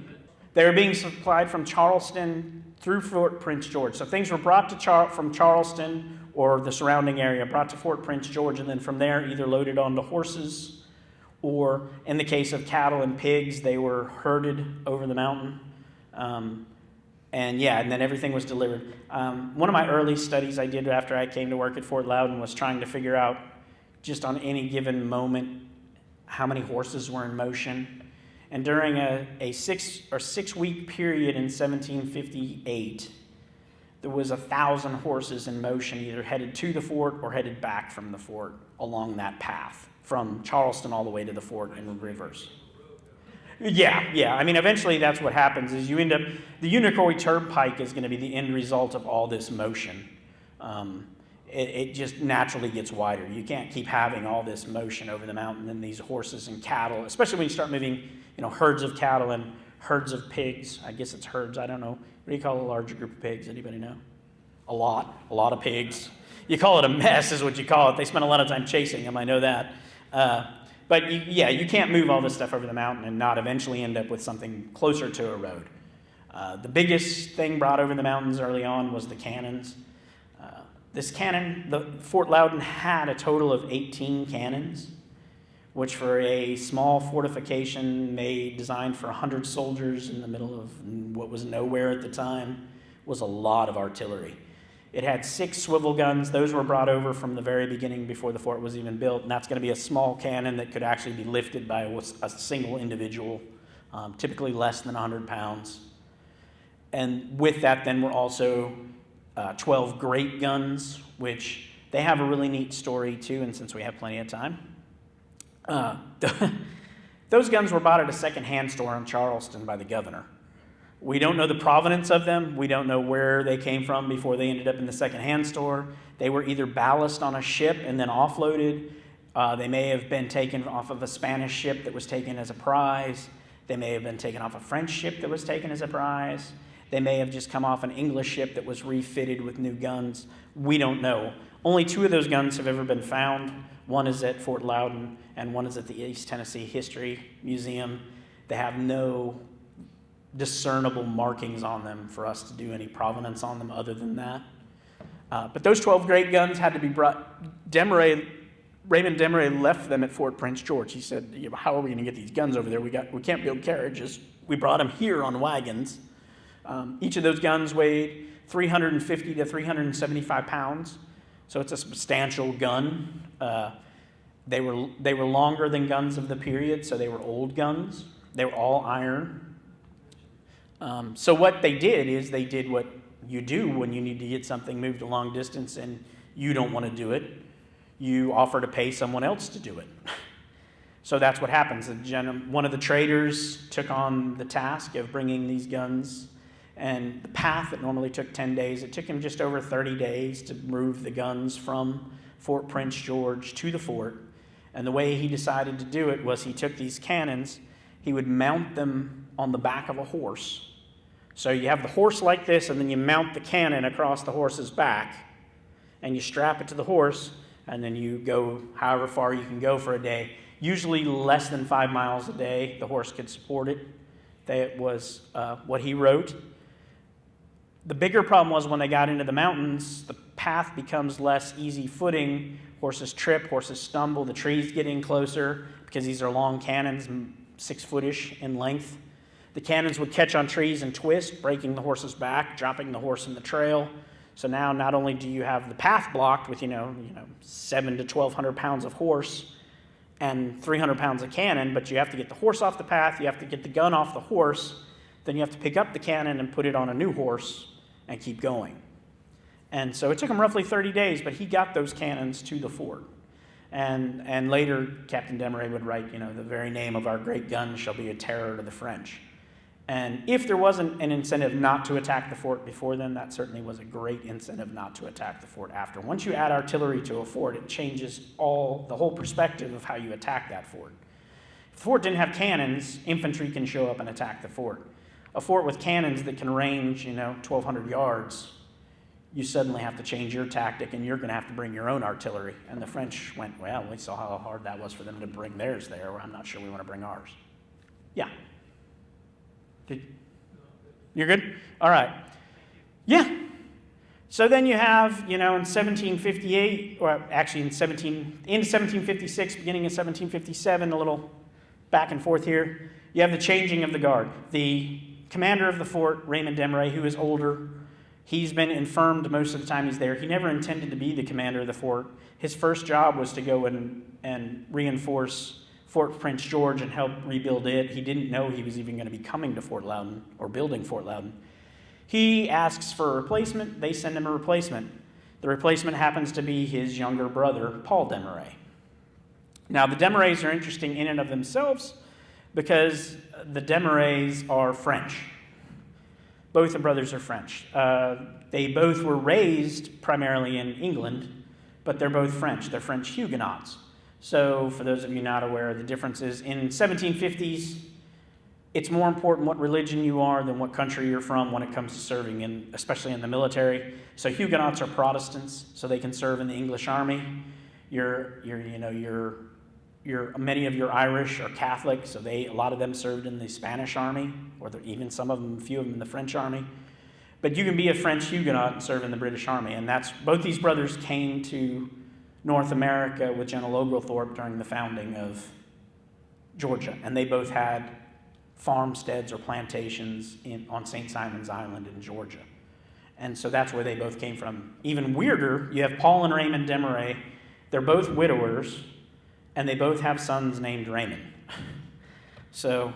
They were being supplied from Charleston through Fort Prince George. So things were brought from Charleston or the surrounding area, brought to Fort Prince George, and then from there either loaded onto horses, or in the case of cattle and pigs, they were herded over the mountain. And then everything was delivered. One of my early studies I did after I came to work at Fort Loudoun was trying to figure out, just on any given moment, how many horses were in motion. And during a 6 week period in 1758, there was 1,000 horses in motion, either headed to the fort or headed back from the fort along that path, from Charleston all the way to the fort and the rivers. Yeah. Eventually that's what happens, is you end up, the Unicoi Turnpike is going to be the end result of all this motion. It just naturally gets wider. You can't keep having all this motion over the mountain and these horses and cattle, especially when you start moving, herds of cattle and herds of pigs. I guess it's herds, I don't know. What do you call a larger group of pigs? Anybody know? A lot of pigs. You call it a mess is what you call it. They spend a lot of time chasing them, I know that. But you can't move all this stuff over the mountain and not eventually end up with something closer to a road. The biggest thing brought over the mountains early on was the cannons. Fort Loudoun had a total of 18 cannons, which for a small fortification designed for 100 soldiers in the middle of what was nowhere at the time, was a lot of artillery. It had 6 swivel guns. Those were brought over from the very beginning before the fort was even built, and that's going to be a small cannon that could actually be lifted by a single individual, typically less than 100 pounds. And with that then were also 12 great guns, which they have a really neat story too, and since we have plenty of time. Those guns were bought at a second-hand store in Charleston by the governor. We don't know the provenance of them. We don't know where they came from before they ended up in the second-hand store. They were either ballast on a ship and then offloaded. They may have been taken off of a Spanish ship that was taken as a prize. They may have been taken off a French ship that was taken as a prize. They may have just come off an English ship that was refitted with new guns. We don't know. Only 2 of those guns have ever been found. One is at Fort Loudoun, and one is at the East Tennessee History Museum. They have no discernible markings on them for us to do any provenance on them other than that. But those 12 great guns had to be brought. Raymond Demeray left them at Fort Prince George. He said, how are we going to get these guns over there? We can't build carriages. We brought them here on wagons. Each of those guns weighed 350 to 375 pounds, so it's a substantial gun. They were longer than guns of the period, so they were old guns. They were all iron. So what they did is they did what you do when you need to get something moved a long distance and you don't want to do it. You offer to pay someone else to do it. So that's what happens. One of the traders took on the task of bringing these guns, and the path that normally took 10 days, it took him just over 30 days to move the guns from Fort Prince George to the fort. And the way he decided to do it was he took these cannons, he would mount them on the back of a horse. So you have the horse like this, and then you mount the cannon across the horse's back, and you strap it to the horse, and then you go however far you can go for a day. Usually less than 5 miles a day, the horse could support it. That was what he wrote. The bigger problem was when they got into the mountains, the path becomes less easy footing. Horses trip, horses stumble, the trees get in closer because these are long cannons, 6-foot-ish in length. The cannons would catch on trees and twist, breaking the horse's back, dropping the horse in the trail. So now not only do you have the path blocked with 7 to 1,200 pounds of horse and 300 pounds of cannon, but you have to get the horse off the path, you have to get the gun off the horse, then you have to pick up the cannon and put it on a new horse and keep going. And so it took him roughly 30 days, but he got those cannons to the fort. And later, Captain Demeray would write, the very name of our great gun shall be a terror to the French. And if there wasn't an incentive not to attack the fort before then, that certainly was a great incentive not to attack the fort after. Once you add artillery to a fort, it changes the whole perspective of how you attack that fort. If the fort didn't have cannons, infantry can show up and attack the fort. A fort with cannons that can range, 1,200 yards, you suddenly have to change your tactic, and you're going to have to bring your own artillery. And the French went, well, we saw how hard that was for them to bring theirs there. I'm not sure we want to bring ours. Yeah. You're good? All right. Yeah. So then you have, in 1758, or actually in 1756, beginning of 1757, a little back and forth here, you have the changing of the guard. The commander of the fort, Raymond Demeray, who is older, he's been infirmed most of the time he's there. He never intended to be the commander of the fort. His first job was to go and reinforce Fort Prince George and help rebuild it. He didn't know he was even going to be coming to Fort Loudoun or building Fort Loudoun. He asks for a replacement. They send him a replacement. The replacement happens to be his younger brother, Paul Demeray. Now, the Demerays are interesting in and of themselves because the Demerays are French. Both the brothers are French. They both were raised primarily in England, but they're both French. They're French Huguenots. So for those of you not aware, the differences in 1750s, it's more important what religion you are than what country you're from when it comes to serving, especially in the military. So Huguenots are Protestants, so they can serve in the English army. Your many of your Irish are Catholic, so a lot of them served in the Spanish army, or even some of them, a few of them in the French army. But you can be a French Huguenot and serve in the British army, and both these brothers came to North America with General Oglethorpe during the founding of Georgia, and they both had farmsteads or plantations on St. Simon's Island in Georgia. And so that's where they both came from. Even weirder, you have Paul and Raymond Desmarais. They're both widowers, and they both have sons named Raymond. So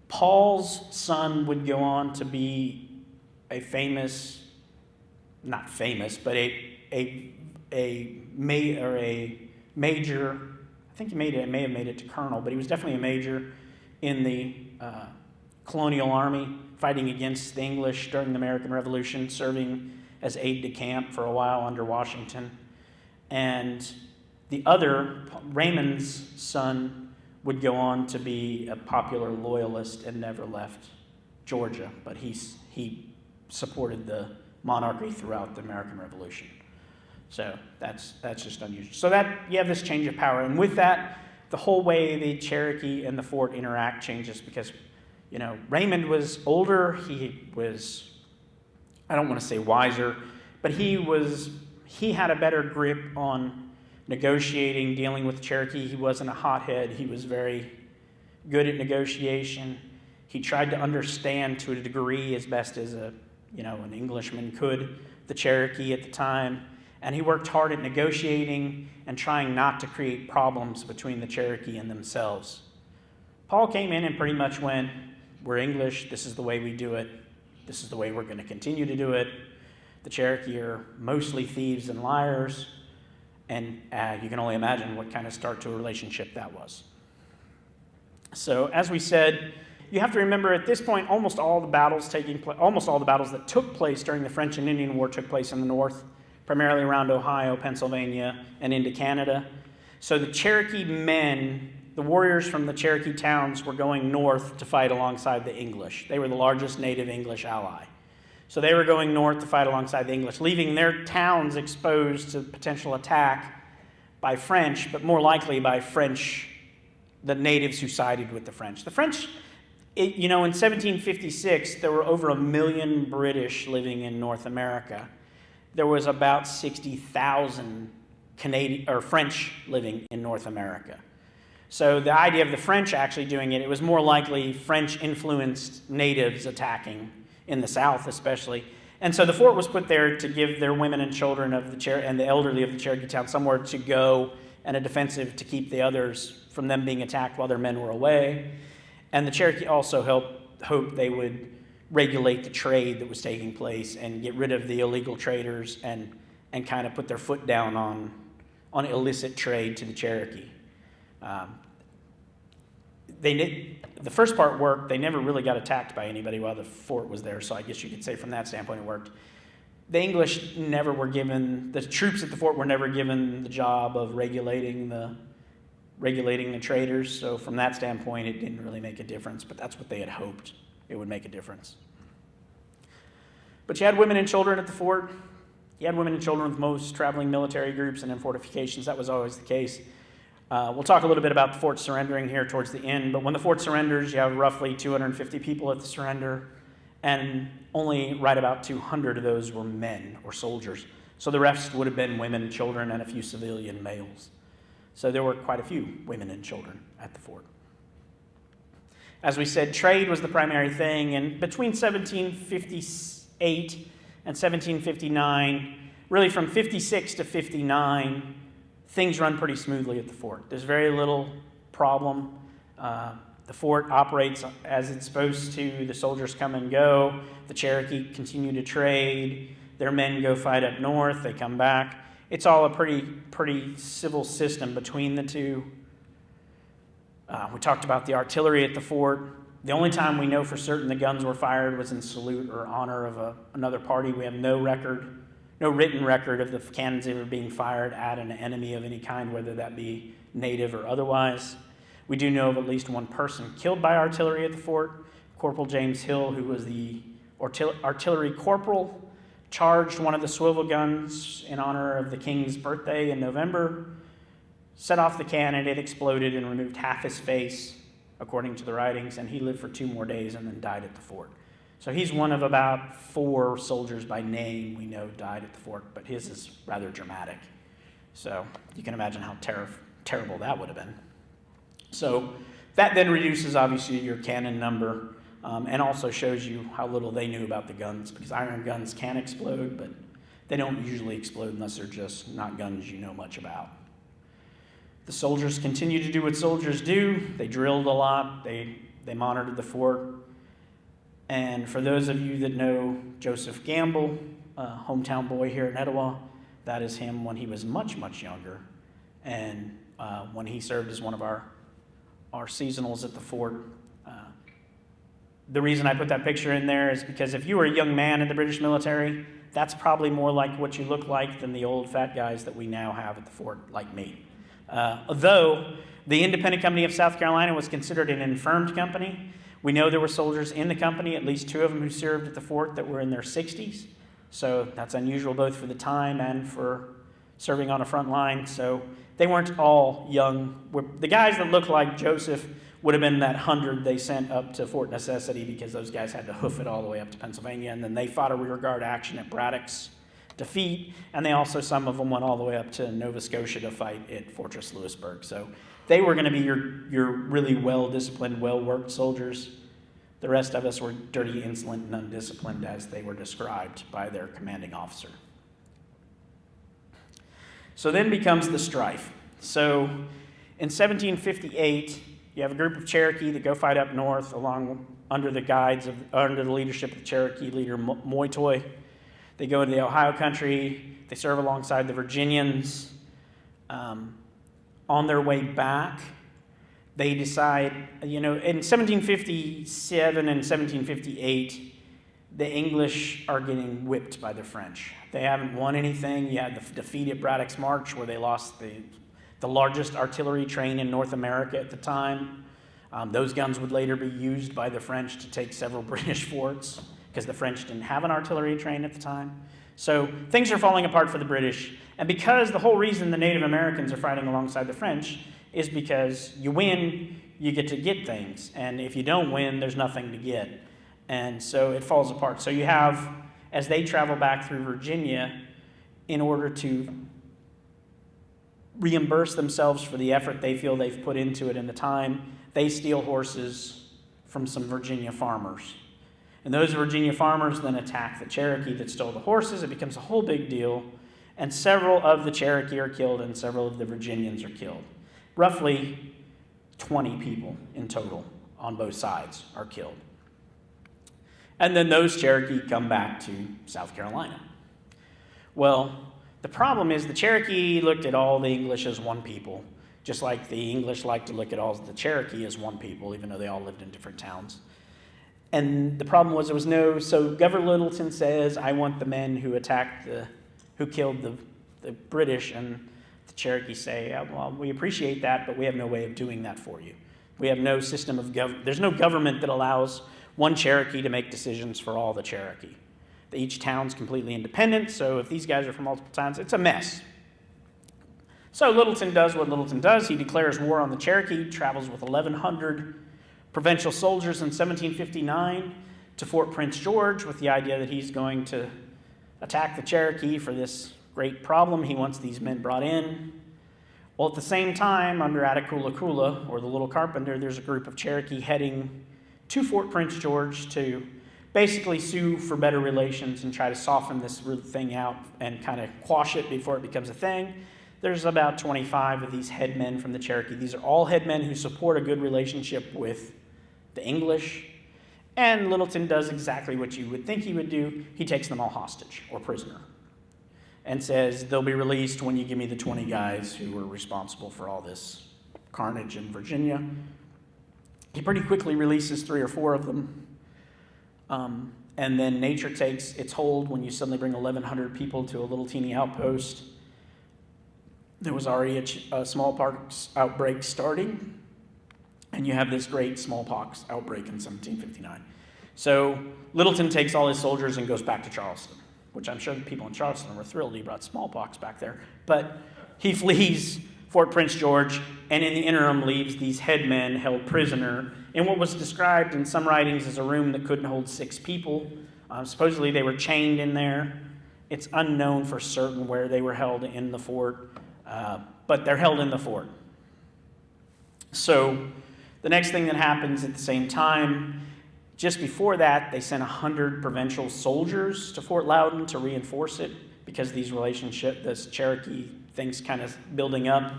Paul's son would go on to be a famous, not famous, but a major, I think he may have made it to colonel, but he was definitely a major in the colonial army, fighting against the English during the American Revolution, serving as aide-de-camp for a while under Washington. And the other, Raymond's son, would go on to be a popular loyalist and never left Georgia, but he supported the monarchy throughout the American Revolution. So that's just unusual. So that you have this change of power, and with that, the whole way the Cherokee and the fort interact changes because, Raymond was older. He was, I don't want to say wiser, but he had a better grip on negotiating, dealing with Cherokee. He wasn't a hothead. He was very good at negotiation. He tried to understand to a degree as best as an Englishman could the Cherokee at the time. And he worked hard at negotiating and trying not to create problems between the Cherokee and themselves. Paul came in and pretty much went, we're English, this is the way we do it, this is the way we're going to continue to do it. The Cherokee are mostly thieves and liars, and you can only imagine what kind of start to a relationship that was. So as we said, you have to remember at this point, almost all the battles that took place during the French and Indian War took place in the north, primarily around Ohio, Pennsylvania, and into Canada. So the Cherokee men, the warriors from the Cherokee towns, were going north to fight alongside the English. They were the largest native English ally. So they were going north to fight alongside the English, leaving their towns exposed to potential attack by French, but more likely by the natives who sided with the French. The French, in 1756, there were over 1 million British living in North America. There was about 60,000 French living in North America. So the idea of the French actually doing it was more likely French-influenced natives attacking in the South especially. And so the fort was put there to give their women and children and the elderly of the Cherokee town somewhere to go and a defensive to keep the others from them being attacked while their men were away. And the Cherokee also hoped they would regulate the trade that was taking place and get rid of the illegal traders and kind of put their foot down on illicit trade to the Cherokee. The first part worked. They never really got attacked by anybody while the fort was there, so I guess you could say from that standpoint it worked. The English the troops at the fort were never given the job of regulating the traders, so from that standpoint it didn't really make a difference, but that's what they had hoped it would make a difference. But you had women and children at the fort. You had women and children with most traveling military groups and in fortifications. That was always the case. We'll talk a little bit about the fort surrendering here towards the end, but when the fort surrenders, you have roughly 250 people at the surrender, and only right about 200 of those were men or soldiers. So the rest would have been women and children and a few civilian males. So there were quite a few women and children at the fort. As we said, trade was the primary thing, and between 1758 and 1759, really from 56 to 59, things run pretty smoothly at the fort. There's very little problem. The fort operates as it's supposed to. The soldiers come and go. The Cherokee continue to trade. Their men go fight up north. They come back. It's all a pretty civil system between the two. We talked about the artillery at the fort. The only time we know for certain the guns were fired was in salute or honor of another party. We have no written record of the cannons ever being fired at an enemy of any kind, whether that be native or otherwise. We do know of at least one person killed by artillery at the fort. Corporal James Hill, who was the artillery corporal, charged one of the swivel guns in honor of the king's birthday in November. set off the cannon, it exploded and removed half his face, according to the writings, and he lived for 2 more days and then died at the fort. So he's one of about 4 soldiers by name we know died at the fort, but his is rather dramatic. So you can imagine how terrible that would have been. So that then reduces, obviously, your cannon number, and also shows you how little they knew about the guns, because iron guns can explode, but they don't usually explode unless they're just not guns you know much about. The soldiers continued to do what soldiers do. They drilled a lot. They monitored the fort. And for those of you that know Joseph Gamble, a hometown boy here in Etowah, that is him when he was much, much younger. And when he served as one of our seasonals at the fort. The reason I put that picture in there is because if you were a young man in the British military, that's probably more like what you look like than the old fat guys that we now have at the fort, like me. Though the Independent Company of South Carolina was considered an infirmed company, we know there were soldiers in the company, at least 2 of them who served at the fort, that were in their 60s. So that's unusual both for the time and for serving on a front line. So they weren't all young. The guys that looked like Joseph would have been that 100 they sent up to Fort Necessity, because those guys had to hoof it all the way up to Pennsylvania. And then they fought a rearguard action at Braddock's defeat. And they also, some of them went all the way up to Nova Scotia to fight at Fortress Louisburg. So they were going to be your really well-disciplined, well-worked soldiers. The rest of us were dirty, insolent, and undisciplined, as they were described by their commanding officer. So then becomes the strife. So in 1758, you have a group of Cherokee that go fight up north under the leadership of the Cherokee leader Moytoy. They go into the Ohio country. They serve alongside the Virginians. On their way back, they decide, in 1757 and 1758, the English are getting whipped by the French. They haven't won anything. You had the defeat at Braddock's March, where they lost the largest artillery train in North America at the time. Those guns would later be used by the French to take several British forts, because the French didn't have an artillery train at the time. So things are falling apart for the British. And because the whole reason the Native Americans are fighting alongside the French is because you win, you get to get things. And if you don't win, there's nothing to get. And so it falls apart. So you have, as they travel back through Virginia, in order to reimburse themselves for the effort they feel they've put into it in the time, they steal horses from some Virginia farmers. And those Virginia farmers then attack the Cherokee that stole the horses. It becomes a whole big deal. And several of the Cherokee are killed and several of the Virginians are killed. Roughly 20 people in total on both sides are killed. And then those Cherokee come back to South Carolina. Well, the problem is the Cherokee looked at all the English as one people, just like the English like to look at all the Cherokee as one people, even though they all lived in different towns. And the problem was so Governor Littleton says, I want the men who killed the British, and the Cherokee say, well, we appreciate that, but we have no way of doing that for you. We have no system of there's no government that allows one Cherokee to make decisions for all the Cherokee. Each town's completely independent, so if these guys are from multiple towns, it's a mess. So Littleton does what Littleton does. He declares war on the Cherokee, travels with 1,100 provincial soldiers in 1759 to Fort Prince George with the idea that he's going to attack the Cherokee for this great problem. He wants these men brought in. Well, at the same time, under Attakulla, or the Little Carpenter, there's a group of Cherokee heading to Fort Prince George to basically sue for better relations and try to soften this thing out and kind of quash it before it becomes a thing. There's about 25 of these headmen from the Cherokee. These are all headmen who support a good relationship with the English. And Littleton does exactly what you would think he would do. He takes them all hostage or prisoner and says, they'll be released when you give me the 20 guys who were responsible for all this carnage in Virginia. He pretty quickly releases 3 or 4 of them. And then nature takes its hold when you suddenly bring 1,100 people to a little teeny outpost. There was already a smallpox outbreak starting, and you have this great smallpox outbreak in 1759. So Littleton takes all his soldiers and goes back to Charleston, which I'm sure the people in Charleston were thrilled he brought smallpox back there. But he flees Fort Prince George, and in the interim leaves these headmen held prisoner in what was described in some writings as a room that couldn't hold 6 people. Supposedly they were chained in there. It's unknown for certain where they were held in the fort, but they're held in the fort. So the next thing that happens at the same time, just before that, they sent 100 provincial soldiers to Fort Loudoun to reinforce it because this Cherokee thing's kind of building up.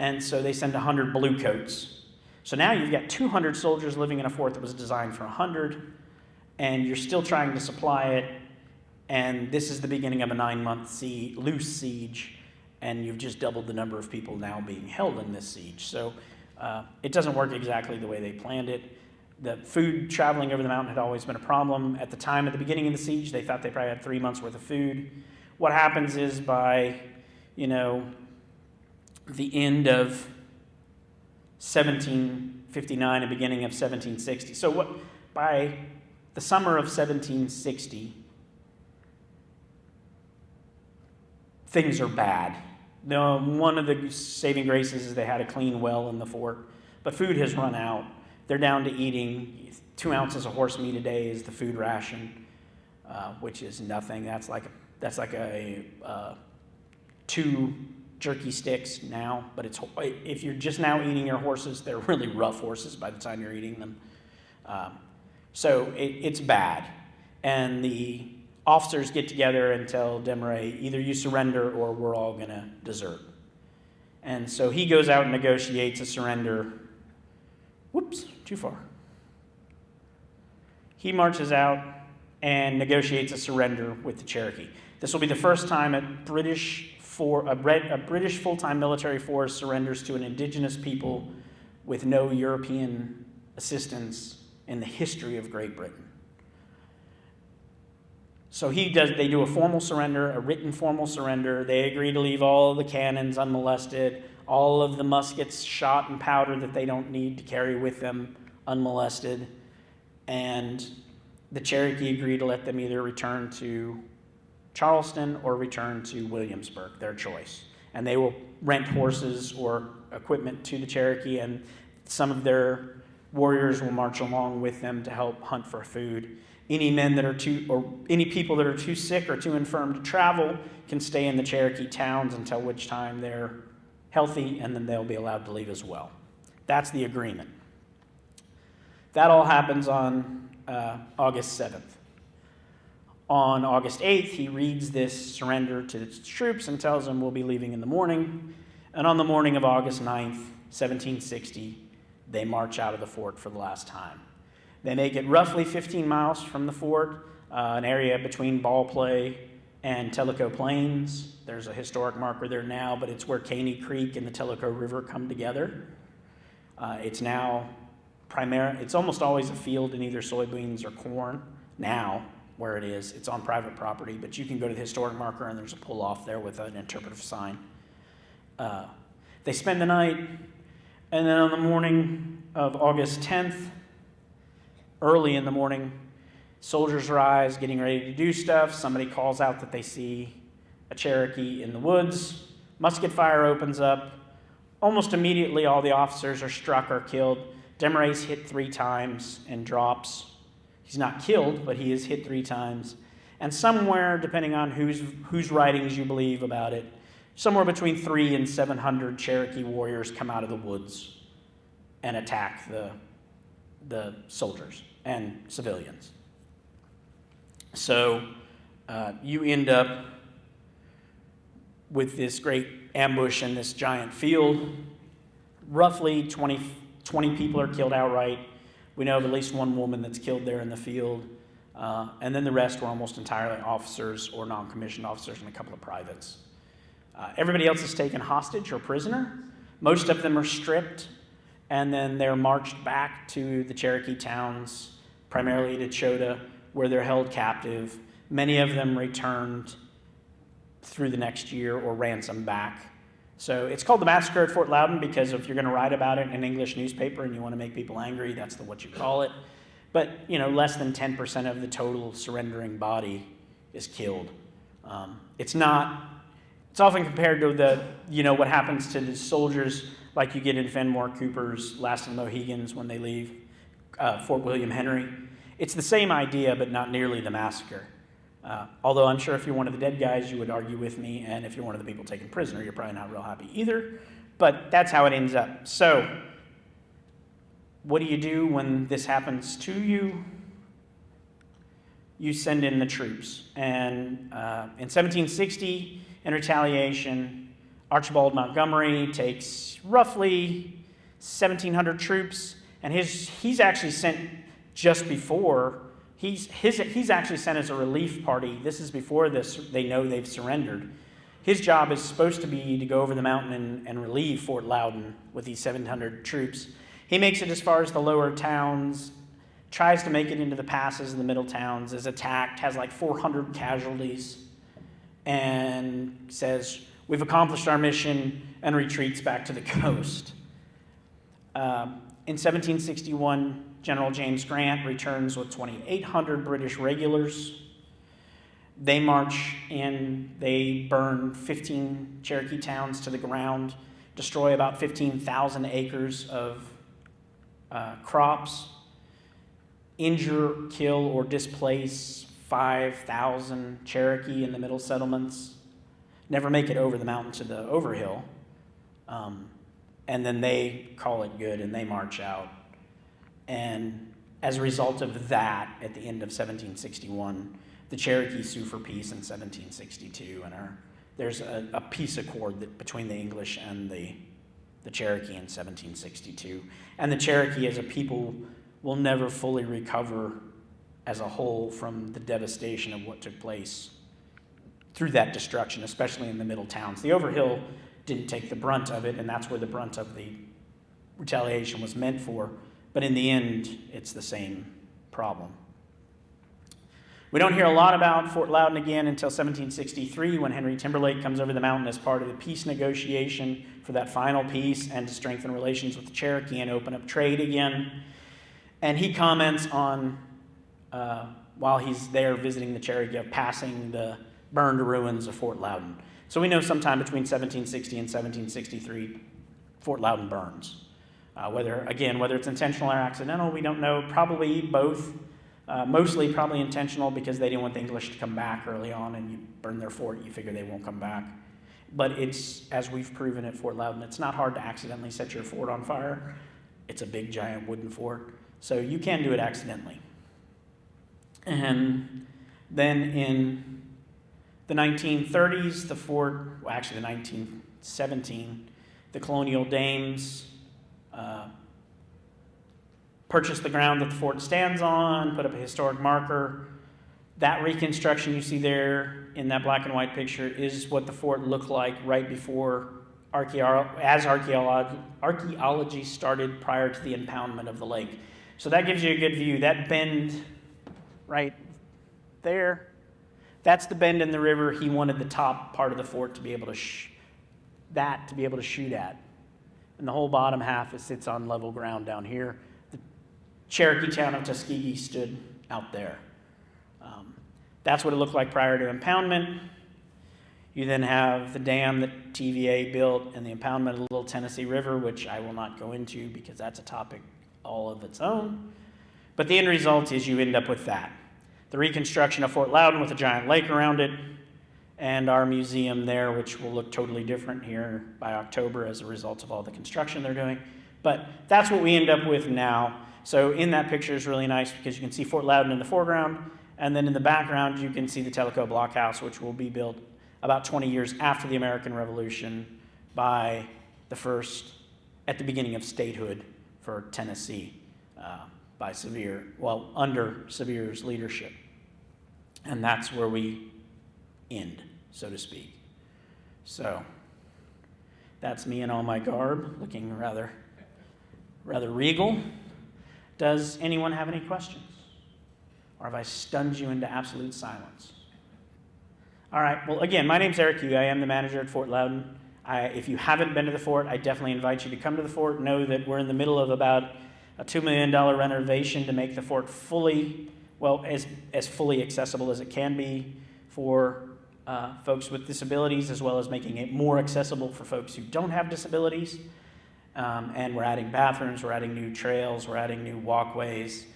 And so they send 100 bluecoats. So now you've got 200 soldiers living in a fort that was designed for 100, and you're still trying to supply it. And this is the beginning of a 9-month loose siege, and you've just doubled the number of people now being held in this siege. So it doesn't work exactly the way they planned it. The food traveling over the mountain had always been a problem. At the time, at the beginning of the siege, they thought they probably had 3 months worth of food. What happens is by, the end of 1759 and beginning of 1760. So by the summer of 1760, things are bad. Now, one of the saving graces is they had a clean well in the fort, but food has run out. They're down to eating 2 ounces of horse meat a day is the food ration, which is nothing. That's like 2 jerky sticks now, but if you're just now eating your horses, they're really rough horses by the time you're eating them. So it's bad. And the officers get together and tell Desmarais, either you surrender or we're all going to desert. And so he goes out and negotiates a surrender. Whoops, too far. He marches out and negotiates a surrender with the Cherokee. This will be the first time a British full-time military force surrenders to an indigenous people with no European assistance in the history of Great Britain. So they do a formal surrender, a written formal surrender. They agree to leave all of the cannons unmolested, all of the muskets, shot, and powder that they don't need to carry with them unmolested. And the Cherokee agree to let them either return to Charleston or return to Williamsburg, their choice. And they will rent horses or equipment to the Cherokee, and some of their warriors will march along with them to help hunt for food. Any people that are too sick or too infirm to travel can stay in the Cherokee towns until which time they're healthy, and then they'll be allowed to leave as well. That's the agreement. That all happens on August 7th. On August 8th, he reads this surrender to the troops and tells them we'll be leaving in the morning. And on the morning of August 9th, 1760, they march out of the fort for the last time. They make it roughly 15 miles from the fort, an area between Ballplay and Tellico Plains. There's a historic marker there now, but it's where Caney Creek and the Tellico River come together. It's now it's almost always a field in either soybeans or corn now where it is. It's on private property, but you can go to the historic marker and there's a pull-off there with an interpretive sign. They spend the night, and then on the morning of August 10th, early in the morning, soldiers rise, getting ready to do stuff. Somebody calls out that they see a Cherokee in the woods. Musket fire opens up. Almost immediately, all the officers are struck or killed. Desmarais hit 3 times and drops. He's not killed, but he is hit 3 times. And somewhere, depending on whose writings you believe about it, somewhere between 300 and 700 Cherokee warriors come out of the woods and attack the soldiers and civilians. So you end up with this great ambush in this giant field. Roughly 20 people are killed outright. We know of at least 1 woman that's killed there in the field. And then the rest were almost entirely officers or non-commissioned officers and a couple of privates. Everybody else is taken hostage or prisoner. Most of them are stripped, and then they're marched back to the Cherokee towns, primarily to Etowah, where they're held captive. Many of them returned through the next year or ransomed back. So it's called the Massacre at Fort Loudoun because if you're going to write about it in an English newspaper and you want to make people angry, that's what you call it. But, less than 10% of the total surrendering body is killed. It's not It's often compared to what happens to the soldiers like you get in Fenimore Cooper's Last of the Mohegans when they leave Fort William Henry. It's the same idea, but not nearly the massacre. Although I'm sure if you're one of the dead guys, you would argue with me, and if you're one of the people taken prisoner, you're probably not real happy either. But that's how it ends up. So, what do you do when this happens to you? You send in the troops. And in 1760, in retaliation, Archibald Montgomery takes roughly 1,700 troops, and he's actually sent just before. He's actually sent as a relief party. This is before they know they've surrendered. His job is supposed to be to go over the mountain and relieve Fort Loudoun with these 700 troops. He makes it as far as the lower towns, tries to make it into the passes in the middle towns, is attacked, has like 400 casualties, and says, "We've accomplished our mission," and retreats back to the coast. In 1761, General James Grant returns with 2,800 British regulars. They march in, they burn 15 Cherokee towns to the ground, destroy about 15,000 acres of crops, injure, kill, or displace 5,000 Cherokee in the middle settlements, never make it over the mountain to the Overhill, and then they call it good and they march out. And as a result of that, at the end of 1761, the Cherokee sue for peace in 1762, and there's a peace accord between the English and the Cherokee in 1762. And the Cherokee as a people will never fully recover as a whole from the devastation of what took place through that destruction, especially in the middle towns. The Overhill didn't take the brunt of it, and that's where the brunt of the retaliation was meant for. But in the end, it's the same problem. We don't hear a lot about Fort Loudoun again until 1763, when Henry Timberlake comes over the mountain as part of the peace negotiation for that final peace and to strengthen relations with the Cherokee and open up trade again. And he comments on, while he's there visiting the Cherokee, of passing the burned ruins of Fort Loudoun. So we know sometime between 1760 and 1763, Fort Loudoun burns. Whether it's intentional or accidental, we don't know. Probably both. Mostly probably intentional, because they didn't want the English to come back early on, and you burn their fort, you figure they won't come back. But it's, as we've proven at Fort Loudoun, it's not hard to accidentally set your fort on fire. It's a big, giant wooden fort. So you can do it accidentally. And then in the 1930s, the 1917, the colonial dames purchased the ground that the fort stands on, put up a historic marker. That reconstruction you see there in that black and white picture is what the fort looked like right before archaeology started, prior to the impoundment of the lake. So that gives you a good view. That bend right there, that's the bend in the river. He wanted the top part of the fort to be able to shoot at. And the whole bottom half sits on level ground down here. The Cherokee town of Tuskegee stood out there. That's what it looked like prior to impoundment. You then have the dam that TVA built and the impoundment of the Little Tennessee River, which I will not go into because that's a topic all of its own. But the end result is you end up with that. The reconstruction of Fort Loudoun with a giant lake around it, and our museum there, which will look totally different here by October as a result of all the construction they're doing. But that's what we end up with now. So in that picture is really nice because you can see Fort Loudoun in the foreground, and then in the background you can see the Tellico Blockhouse, which will be built about 20 years after the American Revolution by at the beginning of statehood for Tennessee under Sevier's leadership. And that's where we end, so to speak. So that's me in all my garb, looking rather regal. Does anyone have any questions? Or have I stunned you into absolute silence? All right, well, again, my name's Eric Hughey. I am the manager at Fort Loudoun. If you haven't been to the fort, I definitely invite you to come to the fort. Know that we're in the middle of about a $2 million renovation to make the fort as fully accessible as it can be for folks with disabilities, as well as making it more accessible for folks who don't have disabilities. And we're adding bathrooms, we're adding new trails, we're adding new walkways.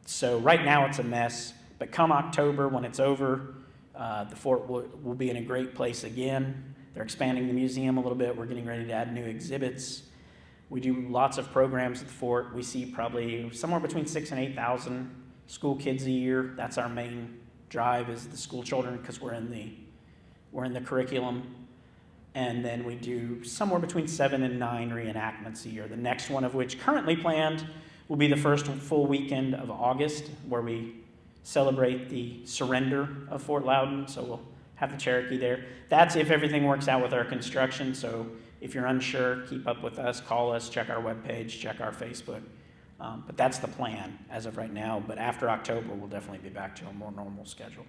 So right now it's a mess, but come October when it's over, the fort will be in a great place again. They're expanding the museum a little bit. We're getting ready to add new exhibits. We do lots of programs at the fort. We see probably somewhere between 6,000 and 8,000 school kids a year. That's our main drive, is the school children, because we're in the curriculum. And then we do somewhere between 7 and 9 reenactments a year. The next one of which, currently planned, will be the first full weekend of August, where we celebrate the surrender of Fort Loudoun. So we'll have the Cherokee there. That's if everything works out with our construction. So if you're unsure, keep up with us, call us, check our webpage, check our Facebook. But that's the plan as of right now. But after October, we'll definitely be back to a more normal schedule.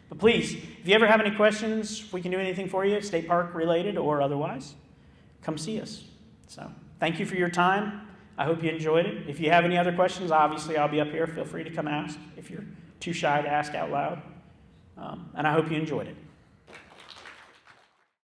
But please, if you ever have any questions, if we can do anything for you, state park related or otherwise, come see us. So thank you for your time. I hope you enjoyed it. If you have any other questions, obviously I'll be up here. Feel free to come ask if you're too shy to ask out loud. And I hope you enjoyed it.